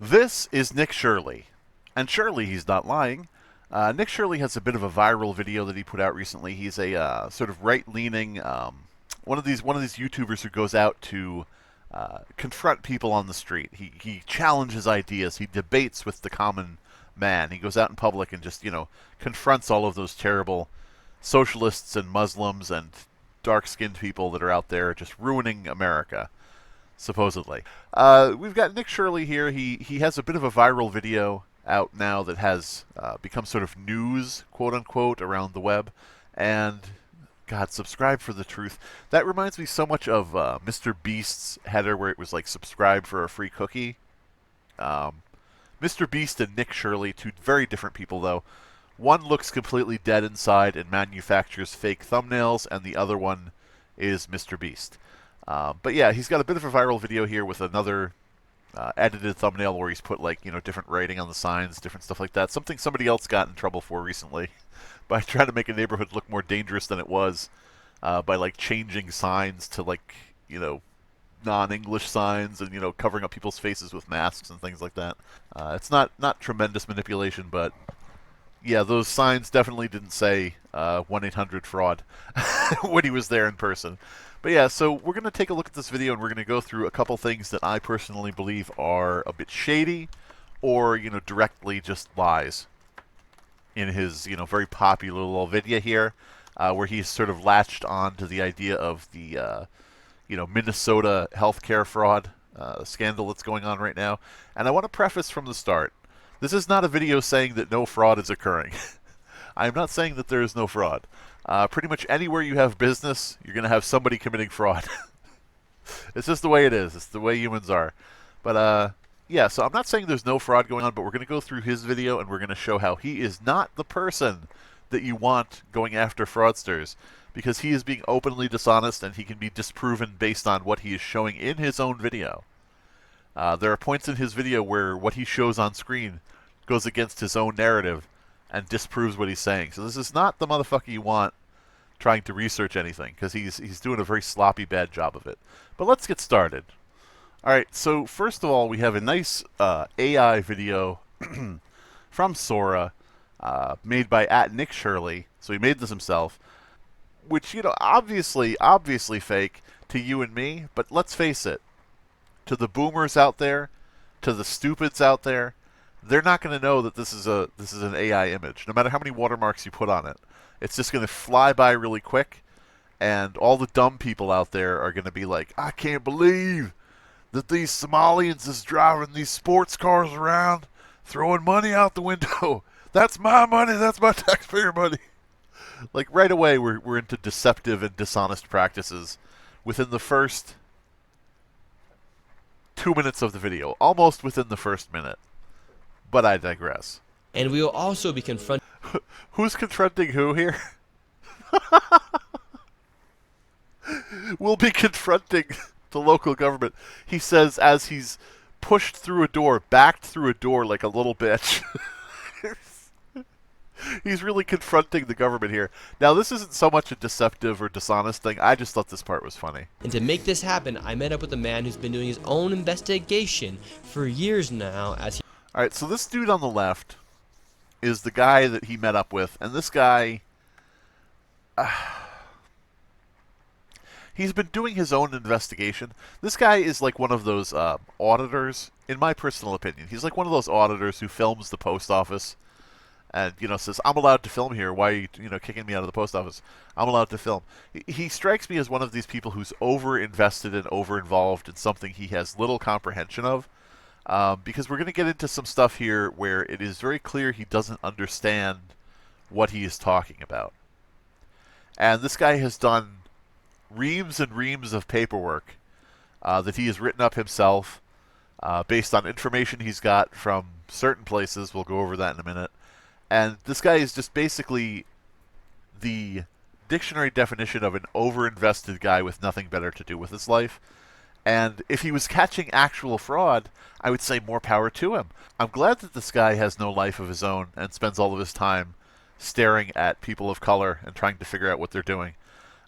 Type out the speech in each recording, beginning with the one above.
This is Nick Shirley. And surely he's not lying. Nick Shirley has a bit of a viral video that he put out recently. He's a sort of right-leaning, one of these YouTubers who goes out to confront people on the street. He challenges ideas. He debates with the common man. He goes out in public and just confronts all of those terrible socialists and Muslims and dark-skinned people that are out there just ruining America, supposedly. We've got Nick Shirley here. He has a bit of a viral video out now that has become sort of news, quote-unquote, around the web. And, God, subscribe for the truth. That reminds me so much of Mr. Beast's header where it was like, subscribe for a free cookie. Mr. Beast and Nick Shirley, two very different people, though. One looks completely dead inside and manufactures fake thumbnails, and the other one is Mr. Beast. But yeah, he's got a bit of a viral video here with another edited thumbnail where he's put different writing on the signs, different stuff like that. Something somebody else got in trouble for recently by trying to make a neighborhood look more dangerous than it was by changing signs to non-English signs and covering up people's faces with masks and things like that. It's not tremendous manipulation, but yeah, those signs definitely didn't say 1-800-FRAUD when he was there in person. But yeah, so we're going to take a look at this video and we're going to go through a couple things that I personally believe are a bit shady or, directly just lies in his, very popular little video here where he's sort of latched on to the idea of the, Minnesota healthcare fraud scandal that's going on right now. And I want to preface from the start, this is not a video saying that no fraud is occurring. I am not saying that there is no fraud. Pretty much anywhere you have business, you're going to have somebody committing fraud. It's just the way it is. It's the way humans are. But, yeah, so I'm not saying there's no fraud going on, but we're going to go through his video, and we're going to show how he is not the person that you want going after fraudsters, because he is being openly dishonest, and he can be disproven based on what he is showing in his own video. There are points in his video where what he shows on screen goes against his own narrative and disproves what he's saying. So this is not the motherfucker you want trying to research anything, because he's doing a very sloppy, bad job of it. But let's get started. Alright, so first of all, we have a nice AI video from Sora, made by @NickShirley. So he made this himself, which, obviously fake to you and me, but let's face it, to the boomers out there, to the stupids out there, they're not going to know that this is an AI image, no matter how many watermarks you put on it. It's just going to fly by really quick, and all the dumb people out there are going to be like, I can't believe that these Somalians is driving these sports cars around, throwing money out the window. That's my money. That's my taxpayer money. Like, right away, we're into deceptive and dishonest practices within the first 2 minutes of the video, almost within the first minute. But I digress. And we will also be confronting... Who's confronting who here? We'll be confronting the local government, he says as he's pushed through a door, backed through a door like a little bitch. He's really confronting the government here. Now, this isn't so much a deceptive or dishonest thing. I just thought this part was funny. And to make this happen, I met up with a man who's been doing his own investigation for years now as he... Alright, so this dude on the left is the guy that he met up with, and this guy... he's been doing his own investigation. This guy is like one of those auditors, in my personal opinion. He's like one of those auditors who films the post office and, says, I'm allowed to film here. Why are you, kicking me out of the post office? I'm allowed to film. He strikes me as one of these people who's over-invested and over-involved in something he has little comprehension of. Because we're going to get into some stuff here where it is very clear he doesn't understand what he is talking about. And this guy has done reams and reams of paperwork that he has written up himself based on information he's got from certain places. We'll go over that in a minute. And this guy is just basically the dictionary definition of an over-invested guy with nothing better to do with his life. And if he was catching actual fraud, I would say more power to him. I'm glad that this guy has no life of his own and spends all of his time staring at people of color and trying to figure out what they're doing.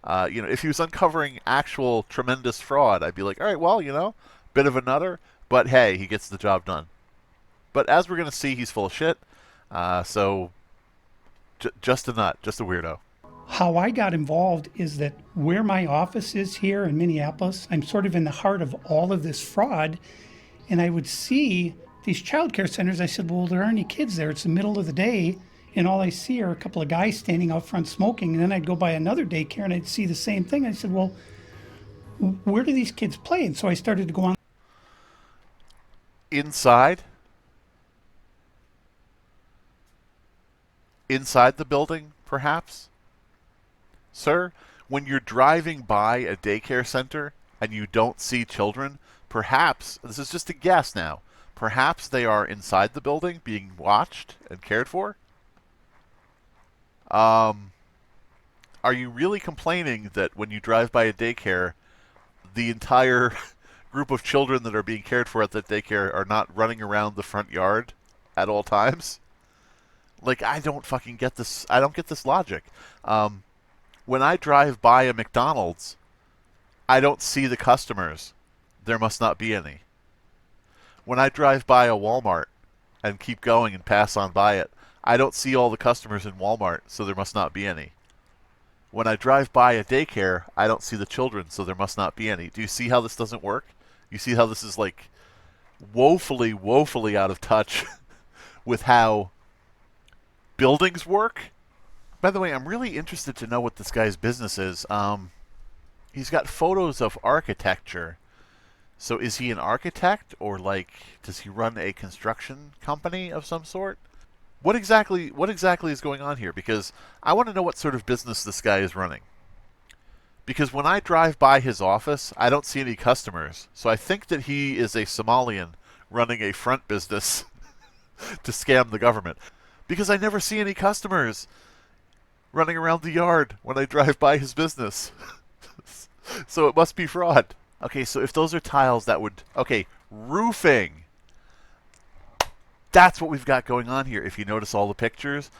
If he was uncovering actual tremendous fraud, I'd be like, all right, well, bit of a nutter, but hey, he gets the job done. But as we're going to see, he's full of shit. So just a nut, just a weirdo. How I got involved is that where my office is here in Minneapolis, I'm sort of in the heart of all of this fraud. And I would see these child care centers. I said, well, there aren't any kids there. It's the middle of the day. And all I see are a couple of guys standing out front smoking. And then I'd go by another daycare and I'd see the same thing. I said, well, where do these kids play? And so I started to go on. Inside? Inside the building, perhaps? Sir, when you're driving by a daycare center and you don't see children, perhaps, this is just a guess now, perhaps they are inside the building being watched and cared for? Are you really complaining that when you drive by a daycare, the entire group of children that are being cared for at that daycare are not running around the front yard at all times? Like, I don't fucking get this. I don't get this logic. When I drive by a McDonald's, I don't see the customers. There must not be any. When I drive by a Walmart and keep going and pass on by it, I don't see all the customers in Walmart, so there must not be any. When I drive by a daycare, I don't see the children, so there must not be any. Do you see how this doesn't work? You see how this is like woefully, woefully out of touch with how buildings work? By the way, I'm really interested to know what this guy's business is. He's got photos of architecture. So is he an architect, or like, does he run a construction company of some sort? What exactly is going on here? Because I want to know what sort of business this guy is running. Because when I drive by his office, I don't see any customers. So I think that he is a Somalian running a front business to scam the government. Because I never see any customers running around the yard when I drive by his business. So it must be fraud. Okay, so if those are tiles, that would... Okay, roofing. That's what we've got going on here. If you notice all the pictures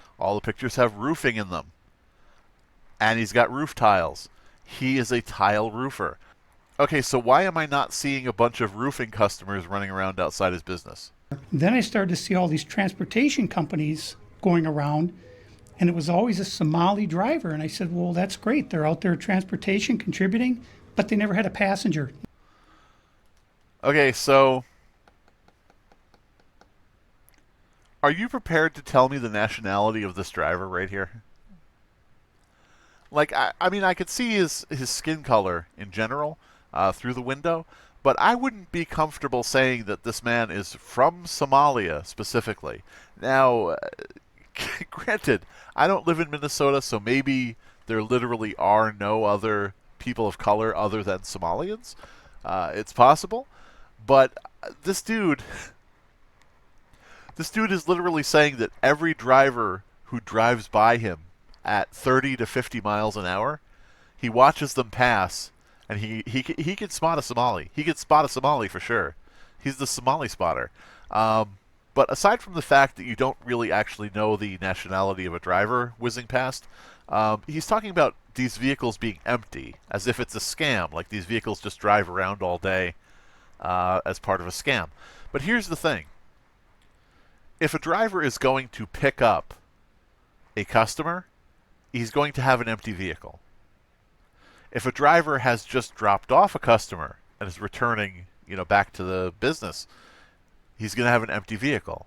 have roofing in them. And he's got roof tiles. He is a tile roofer. Okay, so why am I not seeing a bunch of roofing customers running around outside his business? Then I started to see all these transportation companies going around, and it was always a Somali driver. And I said, well, that's great. They're out there transportation, contributing, but they never had a passenger. Okay, so... Are you prepared to tell me the nationality of this driver right here? Like, I mean, I could see his skin color in general through the window, but I wouldn't be comfortable saying that this man is from Somalia specifically. Now, granted, I don't live in Minnesota, so maybe there literally are no other people of color other than Somalians. It's possible, but this dude... This dude is literally saying that every driver who drives by him at 30 to 50 miles an hour, he watches them pass, and he can spot a Somali. He can spot a Somali for sure. He's the Somali spotter. But aside from the fact that you don't really actually know the nationality of a driver whizzing past, he's talking about these vehicles being empty, as if it's a scam, like these vehicles just drive around all day as part of a scam. But here's the thing. If a driver is going to pick up a customer, he's going to have an empty vehicle. If a driver has just dropped off a customer and is returning, back to the business, he's going to have an empty vehicle.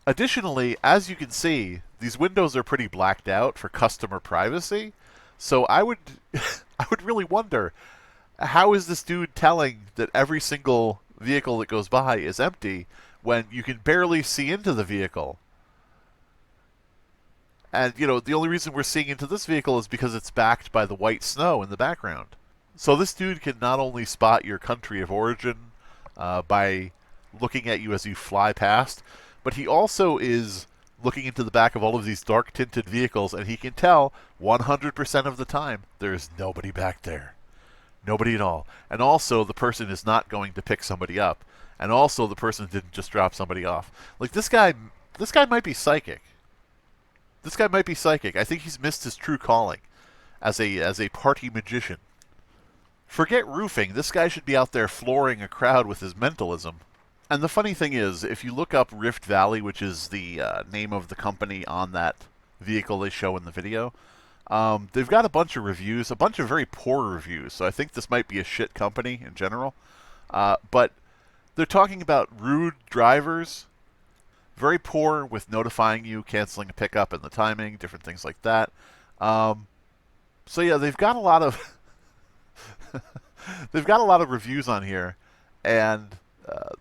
Additionally, as you can see, these windows are pretty blacked out for customer privacy. So I would really wonder, how is this dude telling that every single vehicle that goes by is empty when you can barely see into the vehicle? And, the only reason we're seeing into this vehicle is because it's backed by the white snow in the background. So this dude can not only spot your country of origin by looking at you as you fly past, but he also is looking into the back of all of these dark-tinted vehicles, and he can tell 100% of the time there's nobody back there. Nobody at all. And also, the person is not going to pick somebody up. And also, the person didn't just drop somebody off. Like, this guy might be psychic. This guy might be psychic. I think he's missed his true calling as a party magician. Forget roofing. This guy should be out there flooring a crowd with his mentalism. And the funny thing is, if you look up Rift Valley, which is the name of the company on that vehicle they show in the video, they've got a bunch of reviews, a bunch of very poor reviews. So I think this might be a shit company in general. But they're talking about rude drivers, very poor with notifying you, canceling a pickup and the timing, different things like that. So yeah, they've got a lot of they've got a lot of reviews on here, and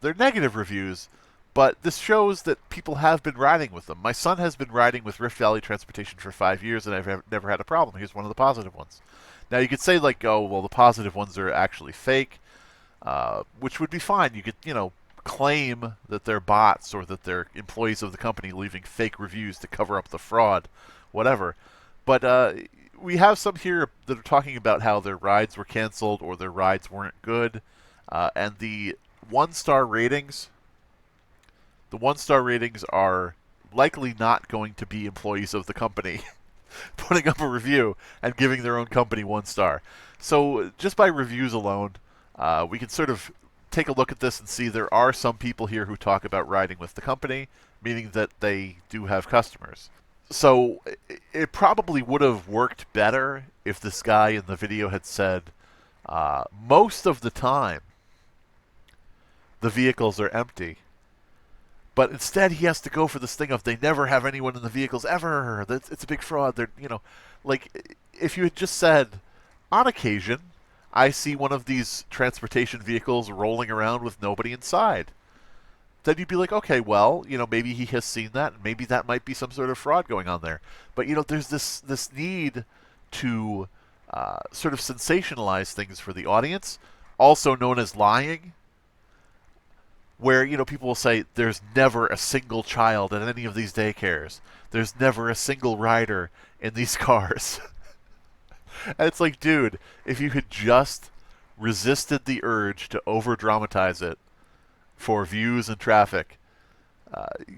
they're negative reviews, but this shows that people have been riding with them. My son has been riding with Rift Valley Transportation for 5 years, and I've never had a problem. Here's one of the positive ones. Now, you could say, like, oh, well, the positive ones are actually fake, which would be fine. You could, claim that they're bots or that they're employees of the company leaving fake reviews to cover up the fraud, whatever. But we have some here that are talking about how their rides were canceled or their rides weren't good, and the one-star ratings are likely not going to be employees of the company putting up a review and giving their own company 1 star. So just by reviews alone, we can sort of take a look at this and see there are some people here who talk about riding with the company, meaning that they do have customers. So it probably would have worked better if this guy in the video had said, most of the time, the vehicles are empty. But instead, he has to go for this thing of they never have anyone in the vehicles ever. It's a big fraud. They're, like if you had just said, on occasion, I see one of these transportation vehicles rolling around with nobody inside. Then you'd be like, okay, well, maybe he has seen that, and maybe that might be some sort of fraud going on there. But there's this need to sort of sensationalize things for the audience, also known as lying. Where, people will say, there's never a single child at any of these daycares. There's never a single rider in these cars. And it's like, dude, if you had just resisted the urge to over-dramatize it for views and traffic,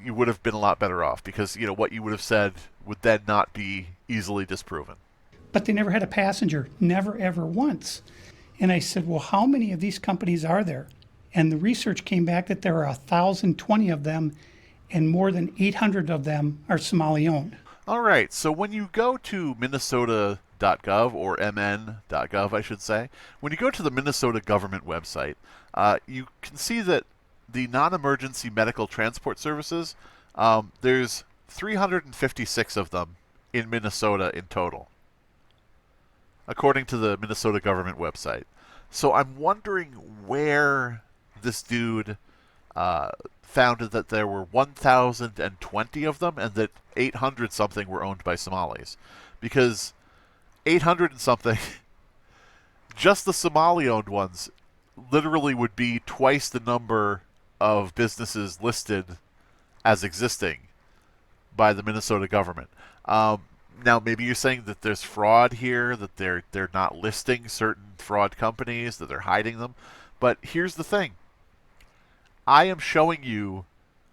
you would have been a lot better off. Because, what you would have said would then not be easily disproven. But they never had a passenger, never, ever once. And I said, well, how many of these companies are there? And the research came back that there are 1,020 of them, and more than 800 of them are Somali-owned. All right, so when you go to Minnesota.gov, or MN.gov, I should say, when you go to the Minnesota government website, you can see that the non-emergency medical transport services, there's 356 of them in Minnesota in total, according to the Minnesota government website. So I'm wondering where this dude found that there were 1,020 of them and that 800 something were owned by Somalis. Because 800 and something, just the Somali-owned ones, literally would be twice the number of businesses listed as existing by the Minnesota government. Now, maybe you're saying that there's fraud here, that they're not listing certain fraud companies, that they're hiding them. But here's the thing. I am showing you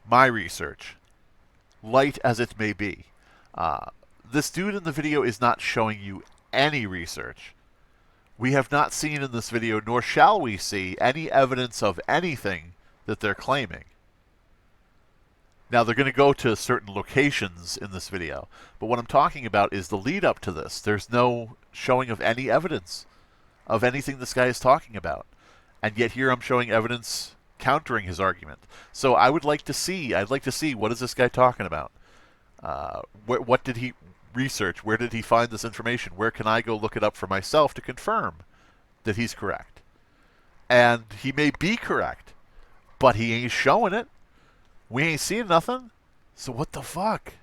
my research, light as it may be. This dude in the video is not showing you any research. We have not seen in this video, nor shall we see, any evidence of anything that they're claiming. Now, they're going to go to certain locations in this video, but what I'm talking about is the lead up to this. There's no showing of any evidence of anything this guy is talking about. And yet here I'm showing evidence countering his argument. So I'd like to see what is this guy talking about? What did he research? Where did he find this information? Where can I go look it up for myself to confirm that he's correct? And he may be correct, but he ain't showing it. We ain't seeing nothing. So what the fuck?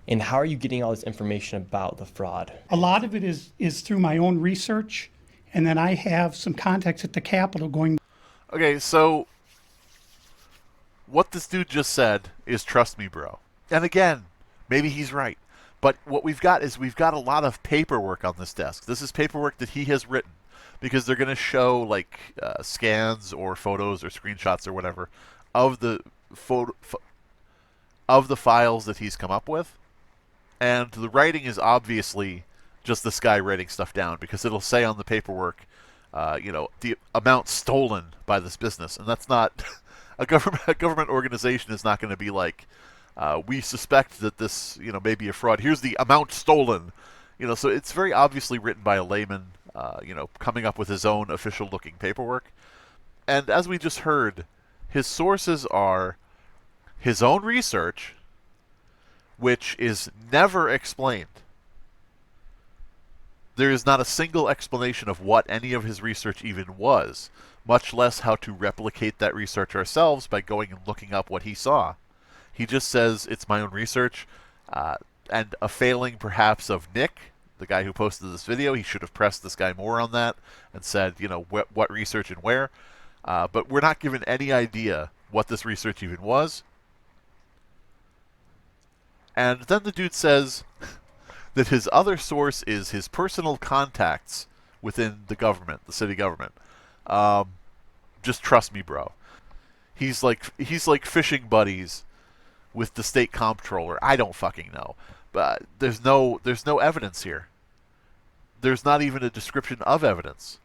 And how are you getting all this information about the fraud? A lot of it is through my own research, and then I have some contacts at the Capitol going. Okay, so what this dude just said is trust me, bro. And again, maybe he's right. But what we've got a lot of paperwork on this desk. This is paperwork that he has written because they're going to show like scans or photos or screenshots or whatever of the files that he's come up with. And the writing is obviously just this guy writing stuff down because it'll say on the paperwork, the amount stolen by this business, and that's not a government organization is not going to be like, we suspect that this may be a fraud. Here's the amount stolen. So it's very obviously written by a layman, coming up with his own official-looking paperwork. And as we just heard, his sources are his own research, which is never explained. There is not a single explanation of what any of his research even was, much less how to replicate that research ourselves by going and looking up what he saw. He just says, it's my own research, and a failing perhaps of Nick, the guy who posted this video. He should have pressed this guy more on that and said, what research and where. But we're not given any idea what this research even was. And then the dude says that his other source is his personal contacts within the government, the city government. Just trust me, bro. He's like fishing buddies with the state comptroller. I don't fucking know. But there's no evidence here. There's not even a description of evidence.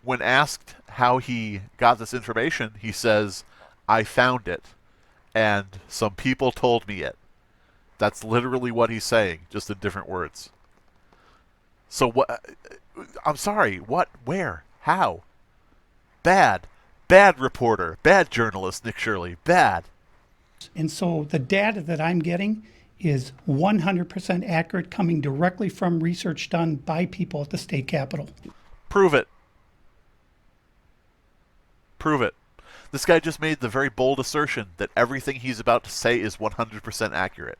When asked how he got this information, he says, I found it, and some people told me it. That's literally what he's saying, just in different words. So what? I'm sorry, what? Where? How? Bad. Bad reporter. Bad journalist, Nick Shirley. Bad. And so the data that I'm getting is 100% accurate, coming directly from research done by people at the state capitol. Prove it. Prove it. This guy just made the very bold assertion that everything he's about to say is 100% accurate.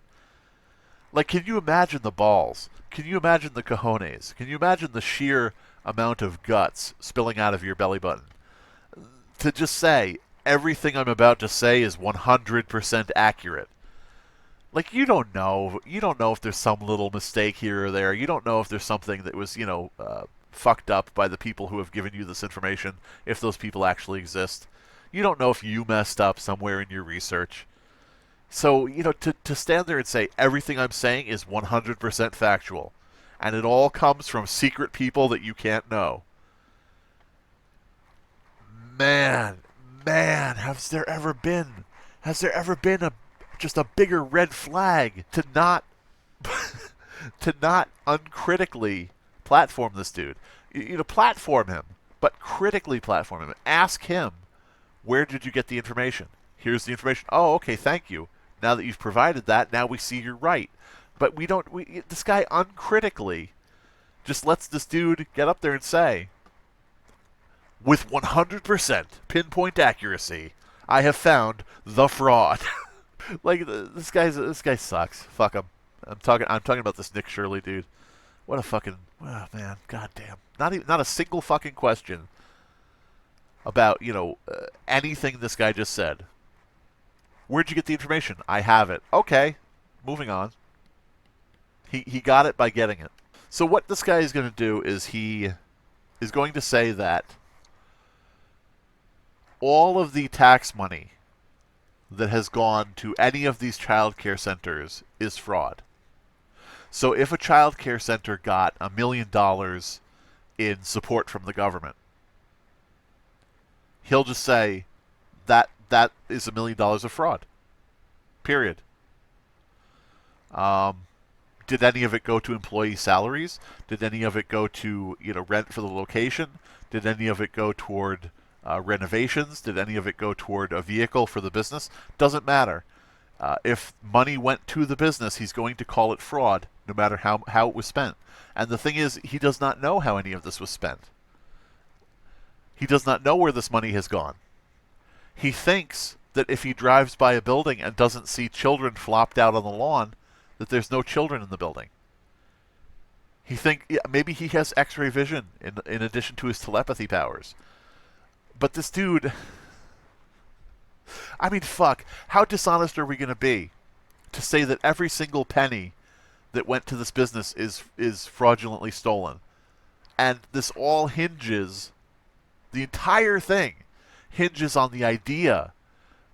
Like, can you imagine the balls? Can you imagine the cojones? Can you imagine the sheer amount of guts spilling out of your belly button? To just say, everything I'm about to say is 100% accurate. Like, you don't know. You don't know if there's some little mistake here or there. You don't know if there's something that was, fucked up by the people who have given you this information, if those people actually exist. You don't know if you messed up somewhere in your research. So, to stand there and say everything I'm saying is 100% factual, and it all comes from secret people that you can't know. Man, has there ever been just a bigger red flag to not uncritically platform this dude? Platform him, but critically platform him. Ask him, where did you get the information? Here's the information. Oh, okay, thank you. Now that you've provided that, now we see you're right. But this guy uncritically just lets this dude get up there and say, with 100% pinpoint accuracy, I have found the fraud. Like, this guy sucks. Fuck him. I'm talking about this Nick Shirley dude. What a fucking, oh man, goddamn. Not a single fucking question about, anything this guy just said. Where'd you get the information? I have it. Okay, moving on. He got it by getting it. So what this guy is going to do is he is going to say that all of the tax money that has gone to any of these child care centers is fraud. So if a child care center got $1 million in support from the government, he'll just say that is $1 million of fraud. Period. Did any of it go to employee salaries? Did any of it go to rent for the location? Did any of it go toward renovations? Did any of it go toward a vehicle for the business? Doesn't matter. If money went to the business, he's going to call it fraud, no matter how it was spent. And the thing is, he does not know how any of this was spent. He does not know where this money has gone. He thinks that if he drives by a building and doesn't see children flopped out on the lawn, that there's no children in the building. Maybe he has X-ray vision in addition to his telepathy powers. But this dude, I mean, fuck. How dishonest are we going to be to say that every single penny that went to this business is fraudulently stolen? And this all hinges, the entire thing hinges on the idea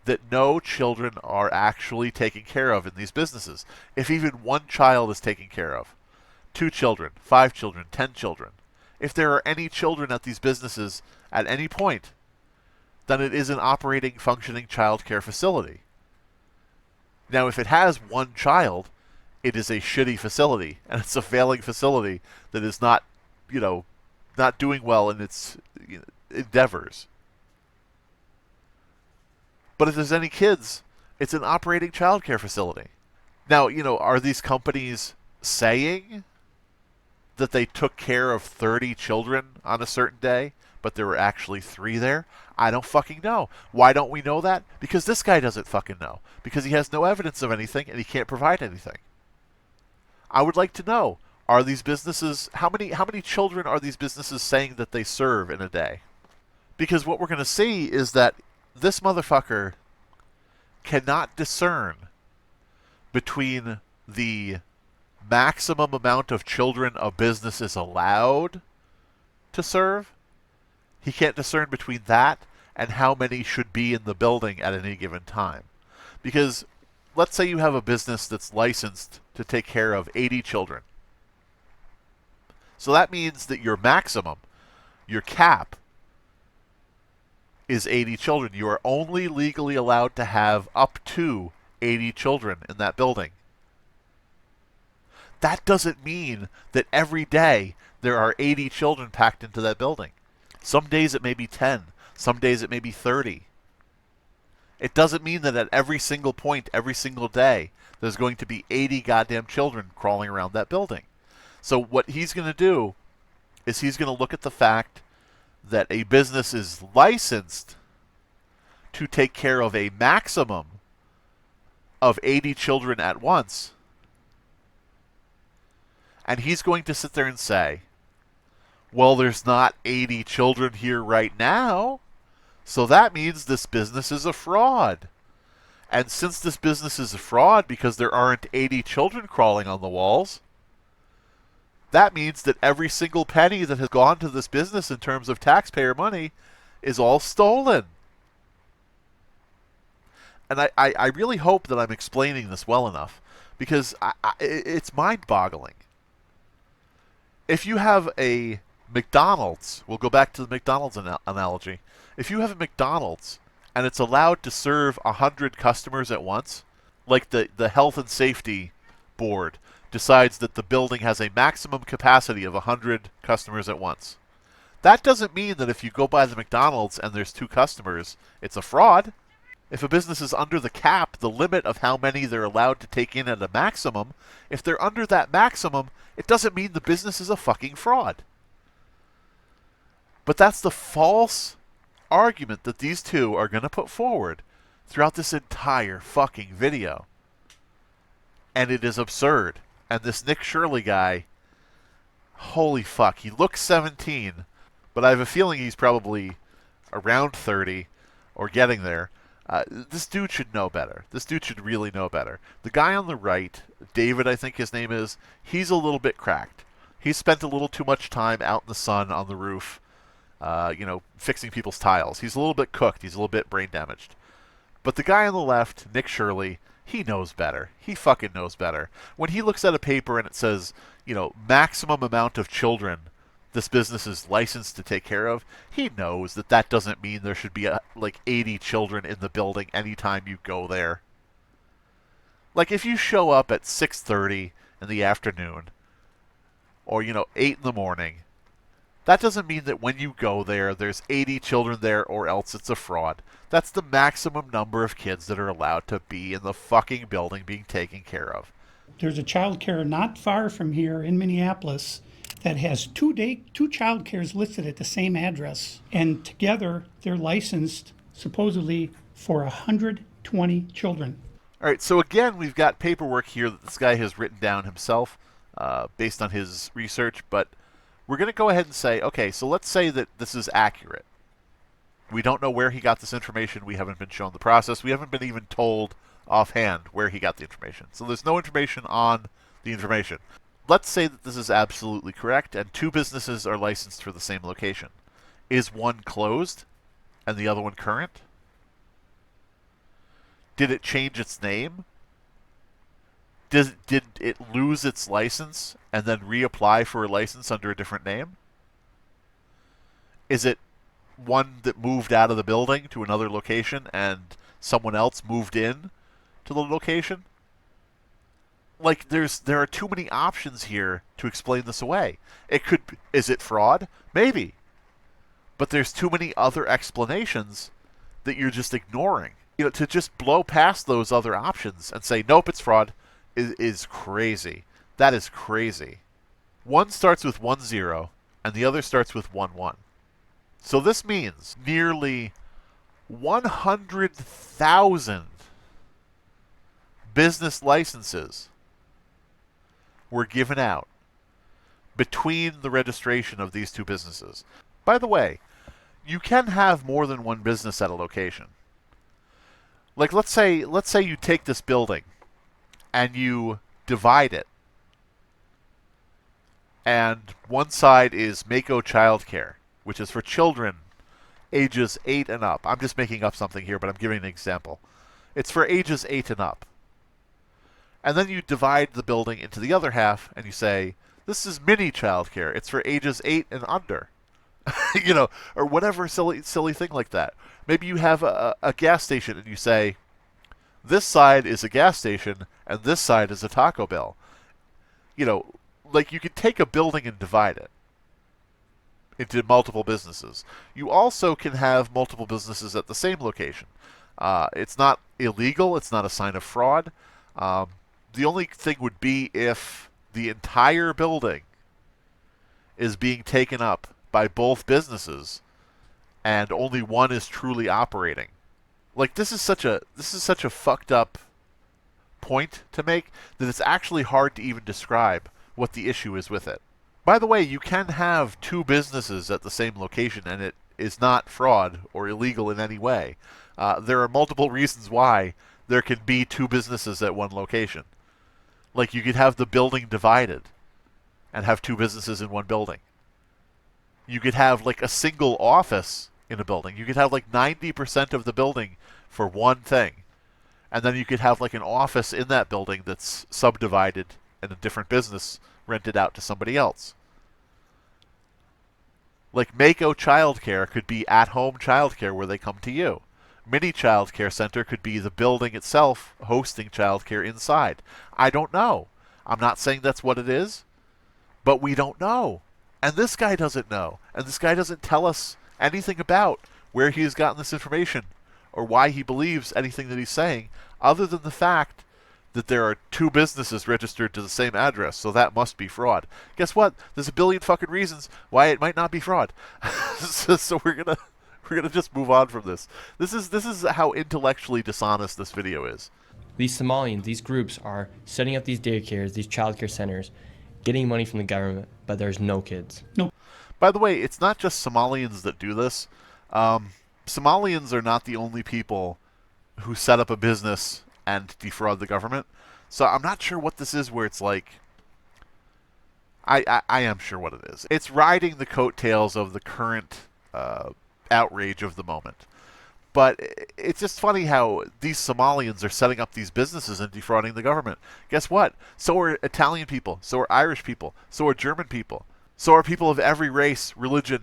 that no children are actually taken care of in these businesses. If even one child is taken care of, 2 children, 5 children, 10 children, if there are any children at these businesses at any point, then it is an operating, functioning child care facility. Now, if it has one child, it is a shitty facility, and it's a failing facility that is not, not doing well in its endeavors. But if there's any kids, it's an operating child care facility. Now, are these companies saying that they took care of 30 children on a certain day, but there were actually 3 there? I don't fucking know. Why don't we know that? Because this guy doesn't fucking know. Because he has no evidence of anything and he can't provide anything. I would like to know, are these businesses, how many children are these businesses saying that they serve in a day? Because what we're going to see is that this motherfucker cannot discern between the maximum amount of children a business is allowed to serve. He can't discern between that and how many should be in the building at any given time. Because let's say you have a business that's licensed to take care of 80 children. So that means that your maximum, your cap, is 80 children. You are only legally allowed to have up to 80 children in that building. That doesn't mean that every day there are 80 children packed into that building. Some days it may be 10. Some days it may be 30. It doesn't mean that at every single point, every single day, there's going to be 80 goddamn children crawling around that building. So what he's going to do is he's going to look at the fact that a business is licensed to take care of a maximum of 80 children at once. And he's going to sit there and say, well, there's not 80 children here right now, so that means this business is a fraud. And since this business is a fraud because there aren't 80 children crawling on the walls, that means that every single penny that has gone to this business in terms of taxpayer money is all stolen. And I really hope that I'm explaining this well enough, because it's mind-boggling. If you have a McDonald's, we'll go back to the McDonald's analogy. If you have a McDonald's and it's allowed to serve 100 customers at once, like the health and safety board decides that the building has a maximum capacity of 100 customers at once, that doesn't mean that if you go by the McDonald's and there's 2 customers, it's a fraud. If a business is under the cap, the limit of how many they're allowed to take in at a maximum, if they're under that maximum, it doesn't mean the business is a fucking fraud. But that's the false argument that these two are going to put forward throughout this entire fucking video. And it is absurd. And this Nick Shirley guy, holy fuck, he looks 17, but I have a feeling he's probably around 30 or getting there. This dude should know better. This dude should really know better. The guy on the right, David I think his name is, he's a little bit cracked. He spent a little too much time out in the sun on the roof, fixing people's tiles. He's a little bit cooked. He's a little bit brain damaged. But the guy on the left, Nick Shirley, he knows better. He fucking knows better. When he looks at a paper and it says, maximum amount of children this business is licensed to take care of, he knows that that doesn't mean there should be 80 children in the building anytime you go there. Like if you show up at 6:30 in the afternoon or 8 in the morning, that doesn't mean that when you go there there's 80 children there or else it's a fraud. That's the maximum number of kids that are allowed to be in the fucking building being taken care of. There's a child care not far from here in Minneapolis that has two child cares listed at the same address, and together they're licensed supposedly for 120 children. All right, so again, we've got paperwork here that this guy has written down himself based on his research, but we're going to go ahead and say, okay, so let's say that this is accurate. We don't know where he got this information. We haven't been shown the process. We haven't been even told offhand where he got the information. So there's no information on the information. Let's say that this is absolutely correct and 2 businesses are licensed for the same location. Is one closed and the other one current? Did it change its name? Did it lose its license and then reapply for a license under a different name? Is it one that moved out of the building to another location and someone else moved in to the location? Like, there are too many options here to explain this away. Is it fraud? Maybe. But there's too many other explanations that you're just ignoring. To just blow past those other options and say, nope, it's fraud, is crazy. That is crazy. One starts with 10, and the other starts with 11. So this means nearly 100,000 business licenses were given out between the registration of these two businesses. By the way, you can have more than one business at a location. Like, let's say you take this building and you divide it, and one side is Mako Childcare, which is for children ages 8 and up. I'm just making up something here, but I'm giving an example. It's for ages 8 and up. And then you divide the building into the other half, and you say, this is mini childcare. It's for ages 8 and under. Or whatever silly thing like that. Maybe you have a gas station, and you say, this side is a gas station, and this side is a Taco Bell. Like, you could take a building and divide it into multiple businesses. You also can have multiple businesses at the same location. It's not illegal. It's not a sign of fraud. The only thing would be if the entire building is being taken up by both businesses and only one is truly operating. Like, this is such a fucked up point to make that it's actually hard to even describe what the issue is with it. By the way, you can have two businesses at the same location and it is not fraud or illegal in any way. There are multiple reasons why there can be two businesses at one location. Like, you could have the building divided and have two businesses in one building. You could have, like, a single office in a building. You could have, like, 90% of the building for one thing. And then you could have, like, an office in that building that's subdivided and a different business rented out to somebody else. Like, Mako Childcare could be at-home childcare where they come to you. Mini Childcare Center could be the building itself hosting childcare inside. I don't know. I'm not saying that's what it is, but we don't know. And this guy doesn't know. And this guy doesn't tell us anything about where he has gotten this information or why he believes anything that he's saying, other than the fact that there are two businesses registered to the same address, so that must be fraud. Guess what? There's a billion fucking reasons why it might not be fraud. So we're gonna just move on from this. This is how intellectually dishonest this video is. These Somalians, these groups are setting up these daycares, these childcare centers, getting money from the government, but there's no kids. No. By the way, it's not just Somalians that do this. Somalians are not the only people who set up a business and defraud the government. So I'm not sure what this is where it's like... I am sure what it is. It's riding the coattails of the current outrage of the moment. But it's just funny how these Somalians are setting up these businesses and defrauding the government. Guess what? So are Italian people. So are Irish people. So are German people. So are people of every race, religion,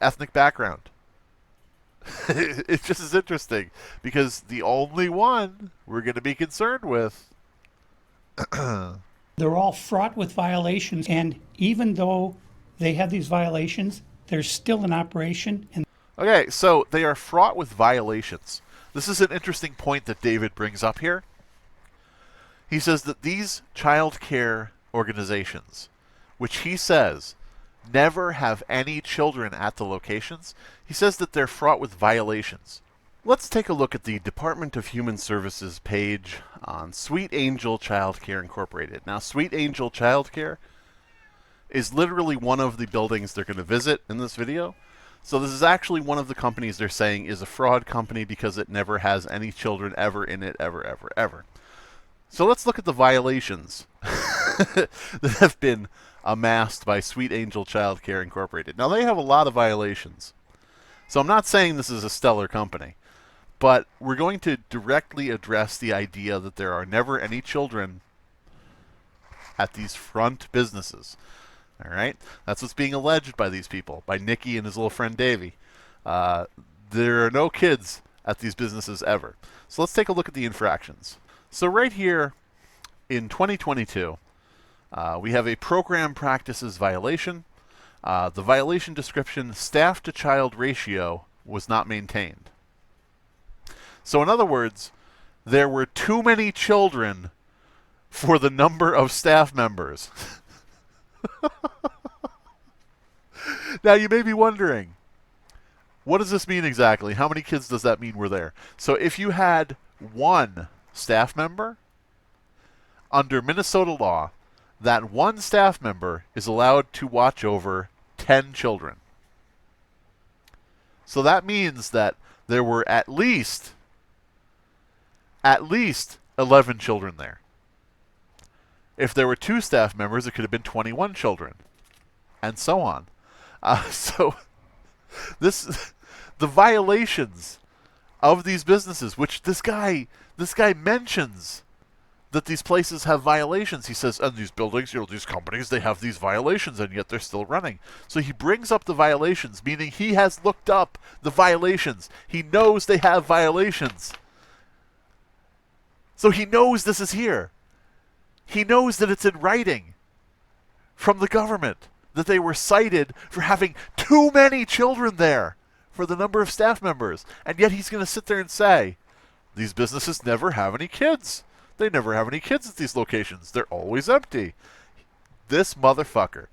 ethnic background. It's just as interesting because the only one we're going to be concerned with... They're all fraught with violations, and even though they have these violations, there's still an operation. And okay, so they are fraught with violations. This is an interesting point that David brings up here. He says that these child care organizations, which he says never have any children at the locations, he says that they're fraught with violations. Let's take a look at the Department of Human Services page on Sweet Angel Childcare Incorporated. Now, Sweet Angel Childcare is literally one of the buildings they're going to visit in this video. So this is actually one of the companies they're saying is a fraud company because it never has any children ever in it, ever. So let's look at the violations that have been amassed by Sweet Angel Childcare Incorporated. Now, they have a lot of violations. So I'm not saying this is a stellar company, but we're going to directly address the idea that there are never any children at these front businesses. All right? That's what's being alleged by these people, by Nicky and his little friend Davey. There are no kids at these businesses ever. So let's take a look at the infractions. So right here in 2022, we have a program practices violation. The violation description, staff to child ratio, was not maintained. So in other words, there were too many children for the number of staff members. Now you may be wondering, what does this mean exactly? How many kids does that mean were there? So if you had one staff member, under Minnesota law, that one staff member is allowed to watch over 10 children. So that means that there were at least 11 children there. If there were two staff members, it could have been 21 children, and so on. So the violations of these businesses, which this guy mentions that these places have violations. He says, and these buildings, these companies, they have these violations, and yet they're still running. So he brings up the violations, meaning he has looked up the violations. He knows they have violations. So he knows this is here. He knows that it's in writing from the government that they were cited for having too many children there for the number of staff members. And yet he's going to sit there and say, these businesses never have any kids. They never have any kids at these locations. They're always empty. This motherfucker,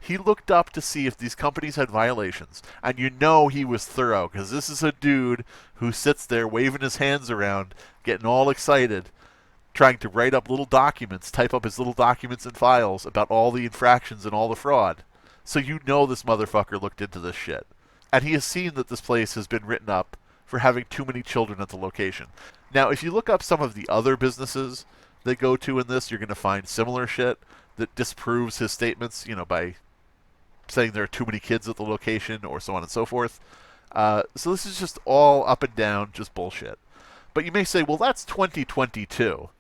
he looked up to see if these companies had violations. And you know he was thorough, because this is a dude who sits there waving his hands around, getting all excited, trying to write up little documents, type up his little documents and files about all the infractions and all the fraud. So you know this motherfucker looked into this shit. And he has seen that this place has been written up for having too many children at the location. Now, if you look up some of the other businesses they go to in this, you're going to find similar shit that disproves his statements, by saying there are too many kids at the location or so on and so forth. So this is just all up and down, just bullshit. But you may say, well, that's 2022.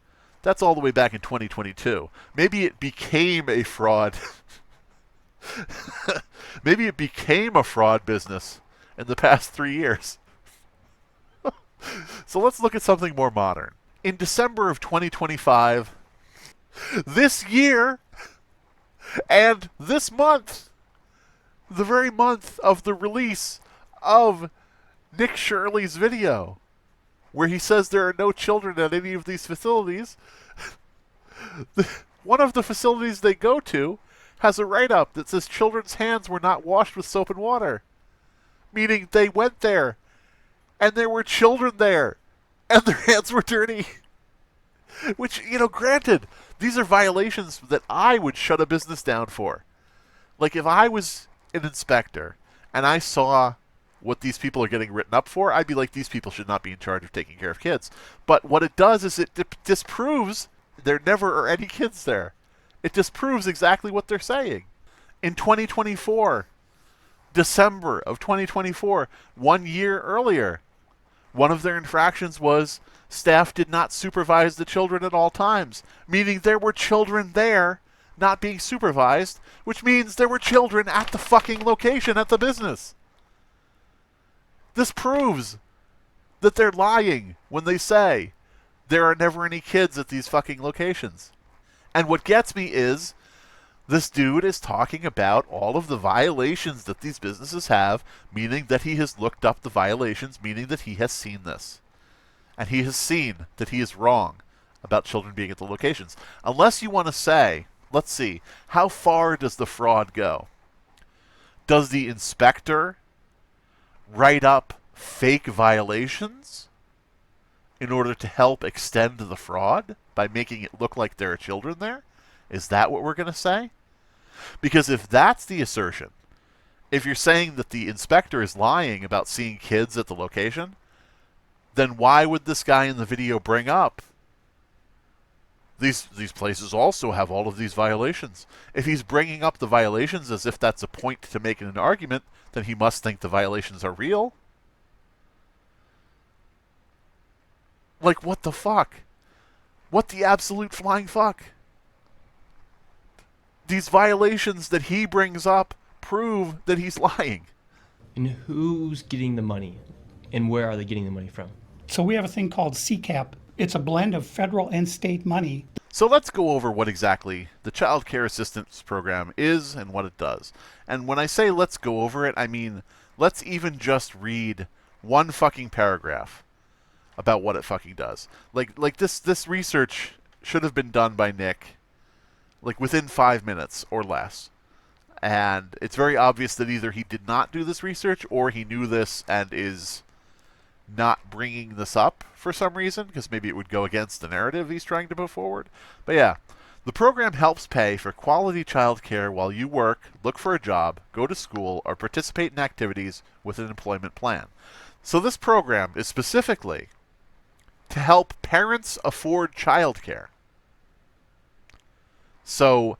That's all the way back in 2022. Maybe it became a fraud. Maybe it became a fraud business in the past 3 years. So let's look at something more modern. In December of 2025, this year, and this month, the very month of the release of Nick Shirley's video, where he says there are no children at any of these facilities, one of the facilities they go to has a write-up that says children's hands were not washed with soap and water. Meaning they went there, and there were children there, and their hands were dirty. Which, granted, these are violations that I would shut a business down for. Like, if I was an inspector, and I saw what these people are getting written up for, I'd be like, these people should not be in charge of taking care of kids. But what it does is it disproves there never are any kids there. It disproves exactly what they're saying. In 2024, December of 2024, 1 year earlier, one of their infractions was staff did not supervise the children at all times, meaning there were children there not being supervised, which means there were children at the fucking location at the business. This proves that they're lying when they say there are never any kids at these fucking locations. And what gets me is this dude is talking about all of the violations that these businesses have, meaning that he has looked up the violations, meaning that he has seen this. And he has seen that he is wrong about children being at the locations. Unless you want to say, let's see, how far does the fraud go? Does the inspector write up fake violations in order to help extend the fraud by making it look like there are children there? Is that what we're going to say? Because if that's the assertion, if you're saying that the inspector is lying about seeing kids at the location, then why would this guy in the video bring up these places also have all of these violations? If he's bringing up the violations as if that's a point to make in an argument, then he must think the violations are real. Like, what the fuck? What the absolute flying fuck? these violations that he brings up prove that he's lying. And who's getting the money? And where are they getting the money from? So we have a thing called CCAP. It's a blend of federal and state money. So let's go over what exactly the Child Care Assistance Program is and what it does. And when I say let's go over it, I mean let's even just read one fucking paragraph about what it fucking does. Like this research should have been done by Nick like within 5 minutes or less. And it's very obvious that either he did not do this research or he knew this and is not bringing this up for some reason, because maybe it would go against the narrative he's trying to put forward. But yeah, the program helps pay for quality child care while you work, look for a job, go to school, or participate in activities with an employment plan. So this program is specifically to help parents afford child care. So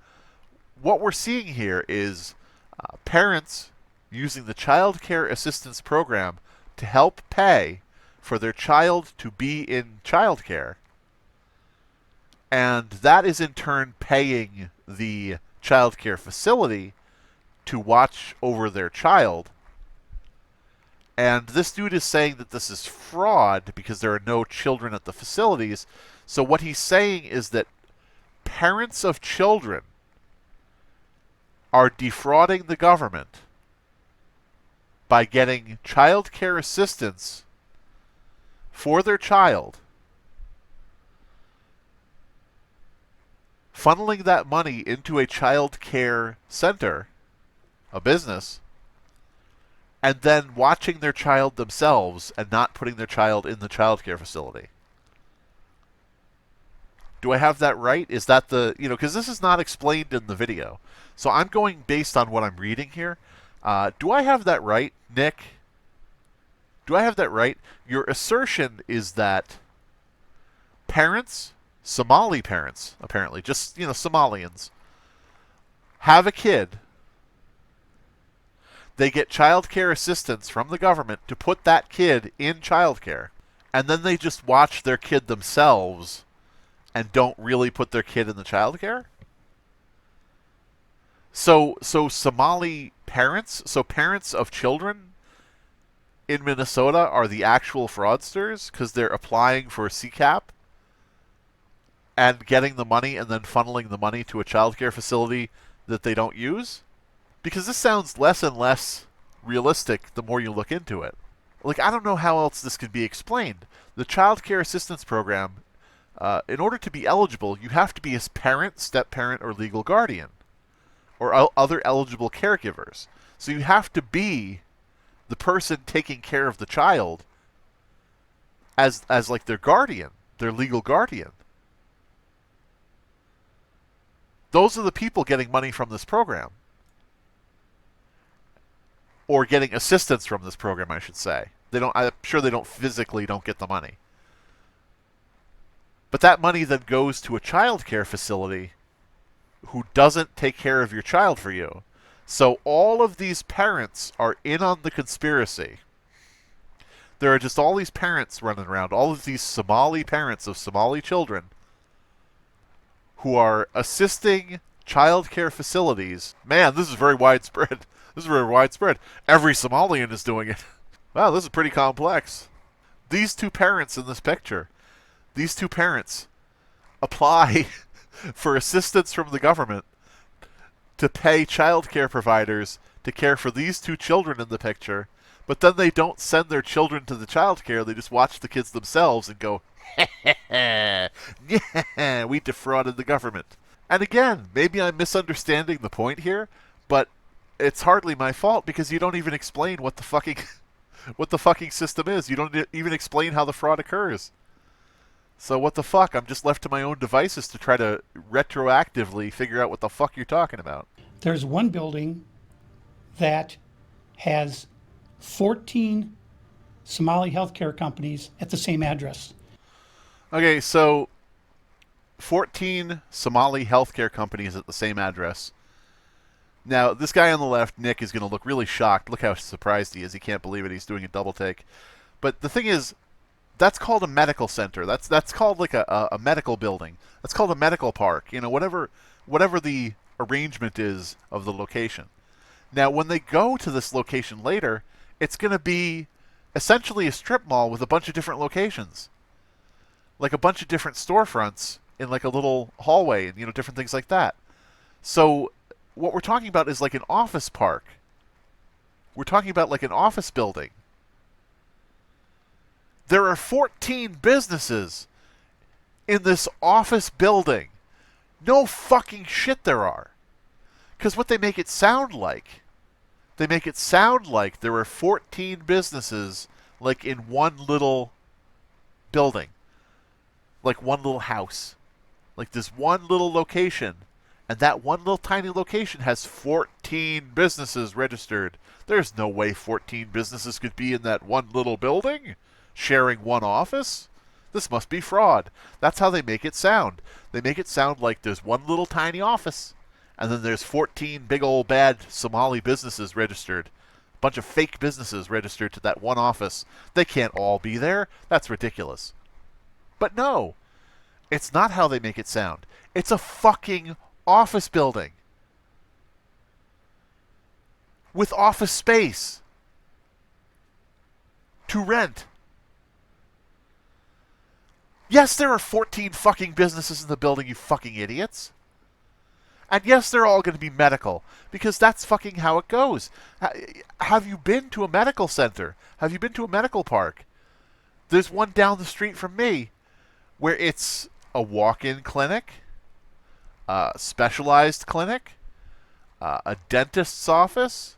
what we're seeing here is parents using the Child Care Assistance Program to help pay for their child to be in child care. And that is in turn paying the child care facility to watch over their child. And this dude is saying that this is fraud because there are no children at the facilities. So what he's saying is that parents of children are defrauding the government by getting child care assistance for their child, funneling that money into a child care center, a business, and then watching their child themselves and not putting their child in the child care facility. Do I have that right? Is that the, because this is not explained in the video. So I'm going based on what I'm reading here. Do I have that right, Nick? Do I have that right? Your assertion is that parents, Somali parents, apparently, just, Somalians, have a kid. They get child care assistance from the government to put that kid in child care. And then they just watch their kid themselves and don't really put their kid in the child care? So Somali parents, so parents of children in Minnesota are the actual fraudsters because they're applying for CCAP and getting the money and then funneling the money to a childcare facility that they don't use? Because this sounds less and less realistic the more you look into it. Like, I don't know how else this could be explained. The Child Care Assistance Program, in order to be eligible, you have to be a parent, step-parent, or legal guardian, or other eligible caregivers. So you have to be the person taking care of the child as like their guardian, their legal guardian. Those are the people getting money from this program. Or getting assistance from this program, I should say. I'm sure they don't physically get the money. But that money then goes to a child care facility who doesn't take care of your child for you. So all of these parents are in on the conspiracy. There are just all these parents running around, all of these Somali parents of Somali children who are assisting child care facilities. Man, this is very widespread. This is very widespread. Every Somalian is doing it. Wow, this is pretty complex. These two parents in this picture, these two parents apply for assistance from the government to pay child care providers to care for these two children in the picture, but then they don't send their children to the child care. They just watch the kids themselves and go, yeah, we defrauded the government. And again, maybe I'm misunderstanding the point here, but it's hardly my fault because you don't even explain what the fucking system is. You don't even explain how the fraud occurs. So what the fuck? I'm just left to my own devices to try to retroactively figure out what the fuck you're talking about. There's one building that has 14 Somali healthcare companies at the same address. Okay, so 14 Somali healthcare companies at the same address. Now, this guy on the left, Nick, is going to look really shocked. Look how surprised he is. He can't believe it. He's doing a double take. But the thing is, that's called a medical center. That's called like a medical building. That's called a medical park. Whatever the arrangement is of the location. Now, when they go to this location later, it's going to be essentially a strip mall with a bunch of different locations. Like a bunch of different storefronts in like a little hallway and, you know, different things like that. So what we're talking about is like an office park. We're talking about like an office building. There are 14 businesses in this office building. No fucking shit there are. Because what they make it sound like, there are 14 businesses like in one little building. Like one little house. Like this one little location. And that one little tiny location has 14 businesses registered. There's no way 14 businesses could be in that one little building, sharing one office. This must be fraud. That's how they make it sound. They make it sound like there's one little tiny office, and then there's 14 big old bad Somali businesses registered. A bunch of fake businesses registered to that one office. They can't all be there. That's ridiculous. But no, it's not how they make it sound. It's a fucking office building with office space to rent. Yes, there are 14 fucking businesses in the building, you fucking idiots. And yes, they're all going to be medical, because that's fucking how it goes. Have you been to a medical center? Have you been to a medical park? There's one down the street from me where it's a walk-in clinic, a specialized clinic, a dentist's office,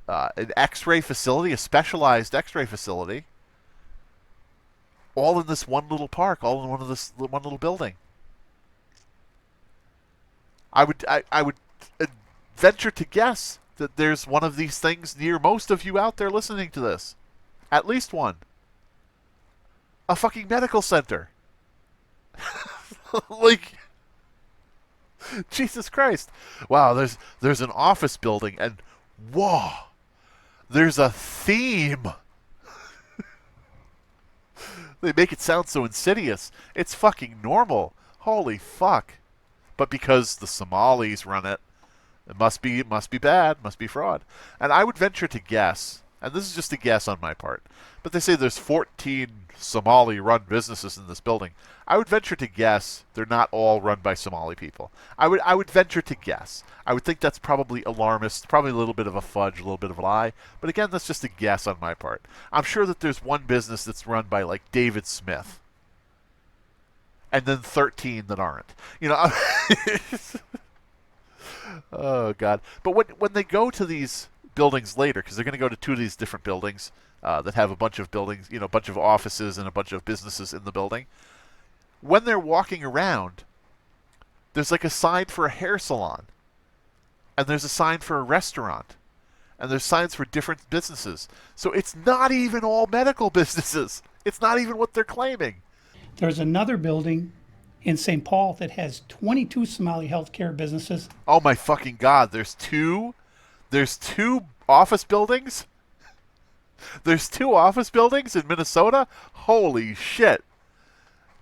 an x-ray facility, a specialized x-ray facility, all in this one little park, all in one little building. I would venture to guess that there's one of these things near most of you out there listening to this. At least one. A fucking medical center. Like, Jesus Christ. Wow, there's an office building, and whoa, there's a theme. They make it sound so insidious. It's fucking normal. Holy fuck. But because the Somalis run it, it must be bad, must be fraud. And I would venture to guess, and this is just a guess on my part, but they say there's 14 Somali-run businesses in this building. I would venture to guess they're not all run by Somali people. I would venture to guess. I would think that's probably alarmist, probably a little bit of a fudge, a little bit of a lie. But again, that's just a guess on my part. I'm sure that there's one business that's run by like David Smith, and then 13 that aren't. You know. Oh God! But when they go to these buildings later, because they're going to go to two of these different buildings that have a bunch of buildings, you know, a bunch of offices and a bunch of businesses in the building. When they're walking around, there's like a sign for a hair salon, and there's a sign for a restaurant, and there's signs for different businesses. So it's not even all medical businesses. It's not even what they're claiming. There's another building in St. Paul that has 22 Somali healthcare businesses. Oh my fucking God! There's two office buildings. There's 2 office buildings in Minnesota. Holy shit!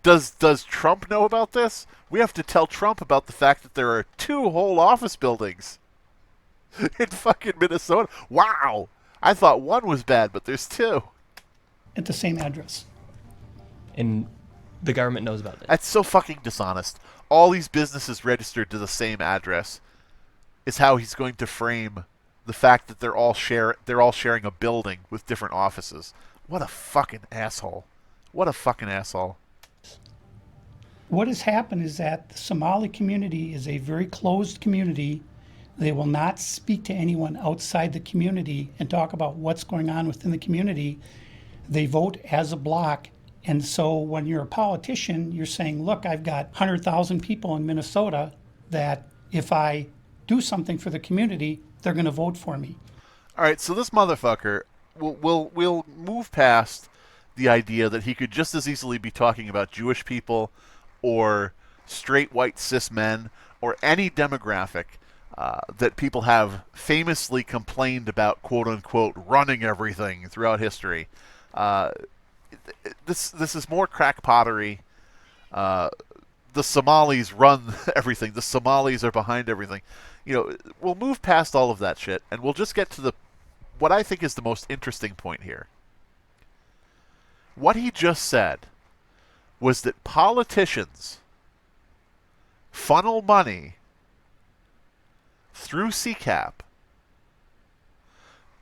Does Trump know about this? We have to tell Trump about the fact that there are 2 whole office buildings in fucking Minnesota. Wow! I thought one was bad, but there's 2 at the same address. And the government knows about it. That's so fucking dishonest. All these businesses registered to the same address is how he's going to frame the fact that they're all sharing a building with different offices. What a fucking asshole. What a fucking asshole. What has happened is that the Somali community is a very closed community. They will not speak to anyone outside the community and talk about what's going on within the community. They vote as a block. And so when you're a politician, you're saying, look, I've got 100,000 people in Minnesota that if I do something for the community, they're going to vote for me. All right, so this motherfucker, we'll move past the idea that he could just as easily be talking about Jewish people or straight white cis men or any demographic that people have famously complained about, quote unquote, running everything throughout history. This is more crack pottery. the Somalis run everything. The Somalis are behind everything. We'll move past all of that shit, and we'll just get to what I think is the most interesting point here. What he just said was that politicians funnel money through CCAP